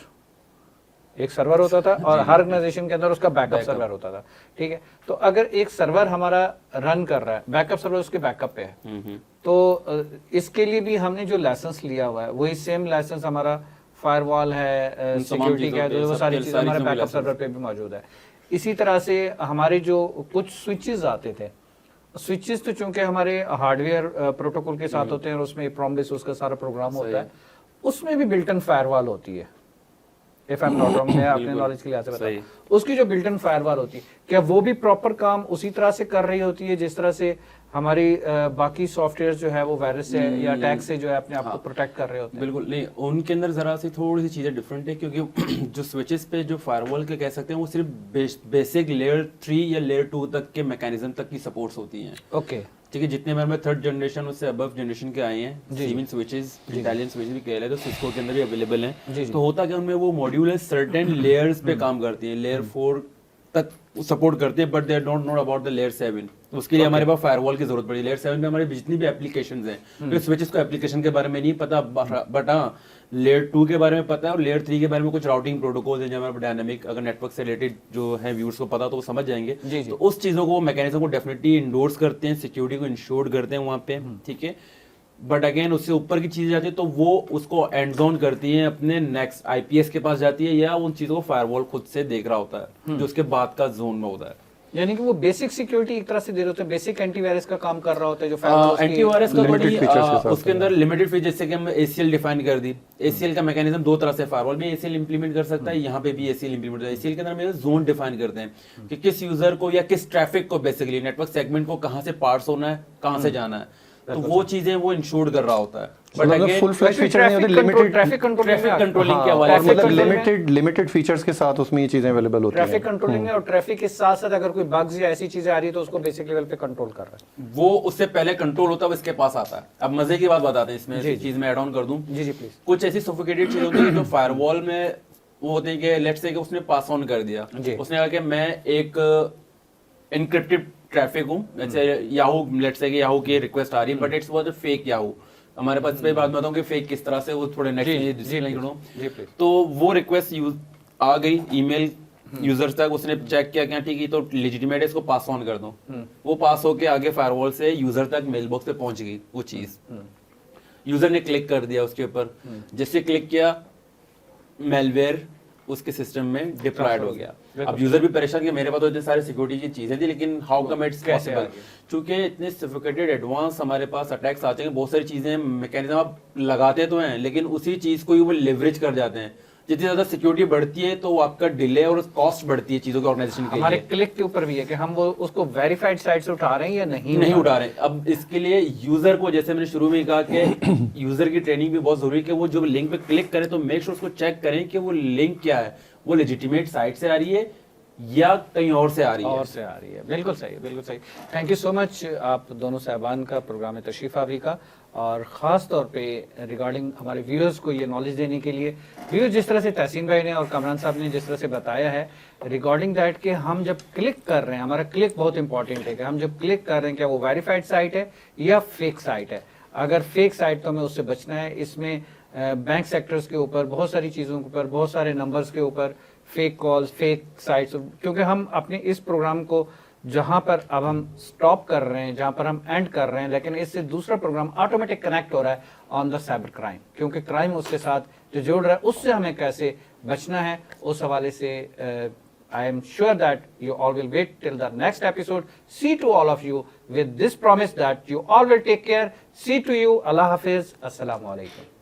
एक सर्वर होता था और हर ऑर्गेनाइजेशन के अंदर उसका बैकअप सर्वर होता था। ठीक है, तो अगर एक सर्वर हमारा रन कर रहा है, बैकअप सर्वर उसके बैकअप पे है, तो इसके लिए भी हमने जो लाइसेंस लिया हुआ है वही सेम लाइसेंस हमारा फायरवॉल है, सिक्योरिटी का है, तो वो सारी चीजें हमारे बैकअप सर्वर पे भी मौजूद है। इसी तरह से हमारे जो कुछ स्विचेस आते थे, स्विचेस तो चूंकि हमारे हार्डवेयर प्रोटोकॉल के साथ होते हैं और उसमें प्रॉम्बिस उसका सारा प्रोग्राम होता है, उसमें भी बिल्ट इन फायरवॉल होती है। If I am not wrong, मैं अपने नॉलेज के लिए से बताऊं, उसकी जो बिल्ट इन फायरवॉल होती है, क्या वो भी प्रॉपर काम उसी तरह से कर रही होती है जिस तरह से हमारी बाकी सॉफ्टवेयर जो है वो वायरस से या अटैक से जो है अपने आप को प्रोटेक्ट कर रहे होते हैं? बिल्कुल नहीं, उनके अंदर जरा सी थोड़ी सी चीजें डिफरेंट है, क्योंकि जो स्विचेस पे जो फायरवॉल के कह सकते हैं वो सिर्फ बेसिक लेयर 3 या लेयर 2 तक के मैकेनिज्म तक की सपोर्ट्स होती हैं। ओके, ठीक है, जितने हमारे में थर्ड जनरेशन उससे अबव जनरेशन के आए हैं, सीमेंस स्विचेस, इटालियन स्विचेस भी कह रहे हैं, तो सिस्को के अंदर भी अवेलेबल हैं। तो होता क्या उनमें वो मॉड्यूल है सर्टेन लेयर्स पे काम करती हैं, लेयर 4 तक सपोर्ट करते हैं, but they don't know about the layer 7। उसके लिए हमारे पास फायरवॉल की जरूरत पड़ी। लेयर 7 पे हमारे जितनी भी एप्लीकेशंस हैं, तो स्विचेस को एप्लीकेशन के बारे में नहीं पता, बट हाँ लेयर 2 के बारे में पता है, और लेयर 3 के बारे में कुछ राउटिंग प्रोटोकॉल है जो हमारे डायनामिक, अगर नेटवर्क से रिलेटेड जो है व्यूअर्स को पता तो वो समझ जाएंगे। तो उस चीजों को, मैकेनिज्म को डेफिनेटली इंडोर्स करते हैं, सिक्योरिटी को इंश्योर करते हैं वहाँ पे, ठीक है। बट अगेन उससे ऊपर की चीजें जाती है तो वो उसको एंड ऑन करती है, अपने नेक्स्ट आईपीएस के पास जाती है, या उन चीजों को फायरवॉल खुद से देख रहा होता है जो उसके बाद का जोन में होता है। यानी कि वो बेसिक सिक्योरिटी एक तरह से दे रहे होते हैं, बेसिक एंटीवायरस का काम कर रहा होता है, जो फायरवॉल एंटीवायरस का limited features के साथ उसके अंदर लिमिटेड फीचर, जैसे कि हम एसीएल डिफाइन कर दी। एसीएल का मैकेनिज्म दो तरह से, फायरवॉल में एसीएल इंप्लीमेंट कर सकता है, यहाँ पे भी एसीएल इंप्लीमेंट करता है। एसीएल के अंदर हम जोन डिफाइन करते हैं कि किस यूजर को या किस ट्रैफिक को, बेसिकली नेटवर्क सेगमेंट को कहां से पार्स होना है, कहां से जाना है, तो वो चीजें वो इंश्योर कर रहा होता है। But again full flash feature नहीं होते, लिमिटेड ट्रैफिक कंट्रोलिंग के हवाले से, मतलब लिमिटेड फीचर्स के साथ उसमें ये चीजें अवेलेबल होती हैं। ट्रैफिक कंट्रोलिंग है, और ट्रैफिक के साथ साथ अगर कोई बग्स या ऐसी चीजें आ रही है तो उसको बेसिक लेवल पे कंट्रोल कर रहा है। वो उससे पहले कंट्रोल होता है, वो इसके पास आता है। अब मजे की बात बताते हैं, इसमें चीज में ऐड ऑन कर दूं। जी प्लीज। कुछ ऐसी सोफिस्टिकेटेड चीजें होती है जो फायरवॉल में वो होती है कि लेट्स से कि उसने पास ऑन कर दिया, उसने कहा कि मैं एक एनक्रिप्टेड ट्रैफिक हूं, जैसे याहू, लेट्स से कि याहू की रिक्वेस्ट आ रही है, but it's was a fake Yahoo. हमारे पास पे बात बताऊं कि फेक किस तरह से, वो थोड़े नेक्स्ट तो वो रिक्वेस्ट आ गई ईमेल यूजर तक, उसने चेक किया क्या ठीक है तो लेजिटिमेट है, इसको पास ऑन कर दो। वो पास होके आगे फायरवॉल से यूजर तक मेल बॉक्स पे पहुंच गई वो चीज। यूजर ने क्लिक कर दिया उसके ऊपर, जैसे क्लिक किया मेलवेयर उसके सिस्टम में डिप्लॉयड हो गया। अब यूजर भी परेशान कि मेरे पास तो इतने सारे सिक्योरिटी की चीजें थी, लेकिन हाउ कम इट्स पॉसिबल, क्योंकि इतने सोफिस्टिकेटेड एडवांस हमारे पास अटैक्स आते हैं, बहुत सारी चीजें मैकेनिज्म आप लगाते तो हैं, लेकिन उसी चीज को वो लेवरेज कर जाते हैं। जितनी ज्यादा सिक्योरिटी बढ़ती है तो आपका डिले और कॉस्ट बढ़ती है चीजों के ऑर्गेनाइजेशन के लिए। हमारे क्लिक के ऊपर भी है कि हम वो उसको वेरीफाइड साइट से उठा रहे हैं या नहीं उठा रहे हैं। अब इसके लिए यूजर को, जैसे मैंने शुरू में कहा कि यूजर की ट्रेनिंग भी बहुत जरूरी है कि वो जो लिंक पे क्लिक करे तो मेक श्योर उसको चेक करें कि वो लिंक क्या है, वो लेजिटिमेट साइट से आ रही है या कहीं और से आ रही है। बिल्कुल सही, बिल्कुल सही। थैंक यू सो मच आप दोनों साहबान का प्रोग्राम में तशरीफ आवरी का, और ख़ास तौर पे रिगार्डिंग हमारे व्यूअर्स को ये नॉलेज देने के लिए। व्यूअर्स, जिस तरह से तहसीन भाई ने और कमरान साहब ने जिस तरह से बताया है रिगार्डिंग दैट कि हम जब क्लिक कर रहे हैं, हमारा क्लिक बहुत इंपॉर्टेंट है कि हम जब क्लिक कर रहे हैं क्या वो वेरीफाइड साइट है या फेक साइट है। अगर फेक साइट तो हमें उससे बचना है। इसमें बैंक सेक्टर्स के ऊपर, बहुत सारी चीज़ों के ऊपर, बहुत सारे नंबर्स के ऊपर, फेक कॉल्स, फेक साइट्स, क्योंकि हम अपने इस प्रोग्राम को जहां पर अब हम स्टॉप कर रहे हैं, जहां पर हम एंड कर रहे हैं, लेकिन इससे दूसरा प्रोग्राम ऑटोमेटिक कनेक्ट हो रहा है ऑन द साइबर क्राइम, क्योंकि क्राइम उसके साथ जो जुड़ रहा है उससे हमें कैसे बचना है, उस हवाले से I am sure that you all will wait till the next episode. See to all of you with this promise that you all will take care. See to you. Allah Hafiz. Assalamu alaikum.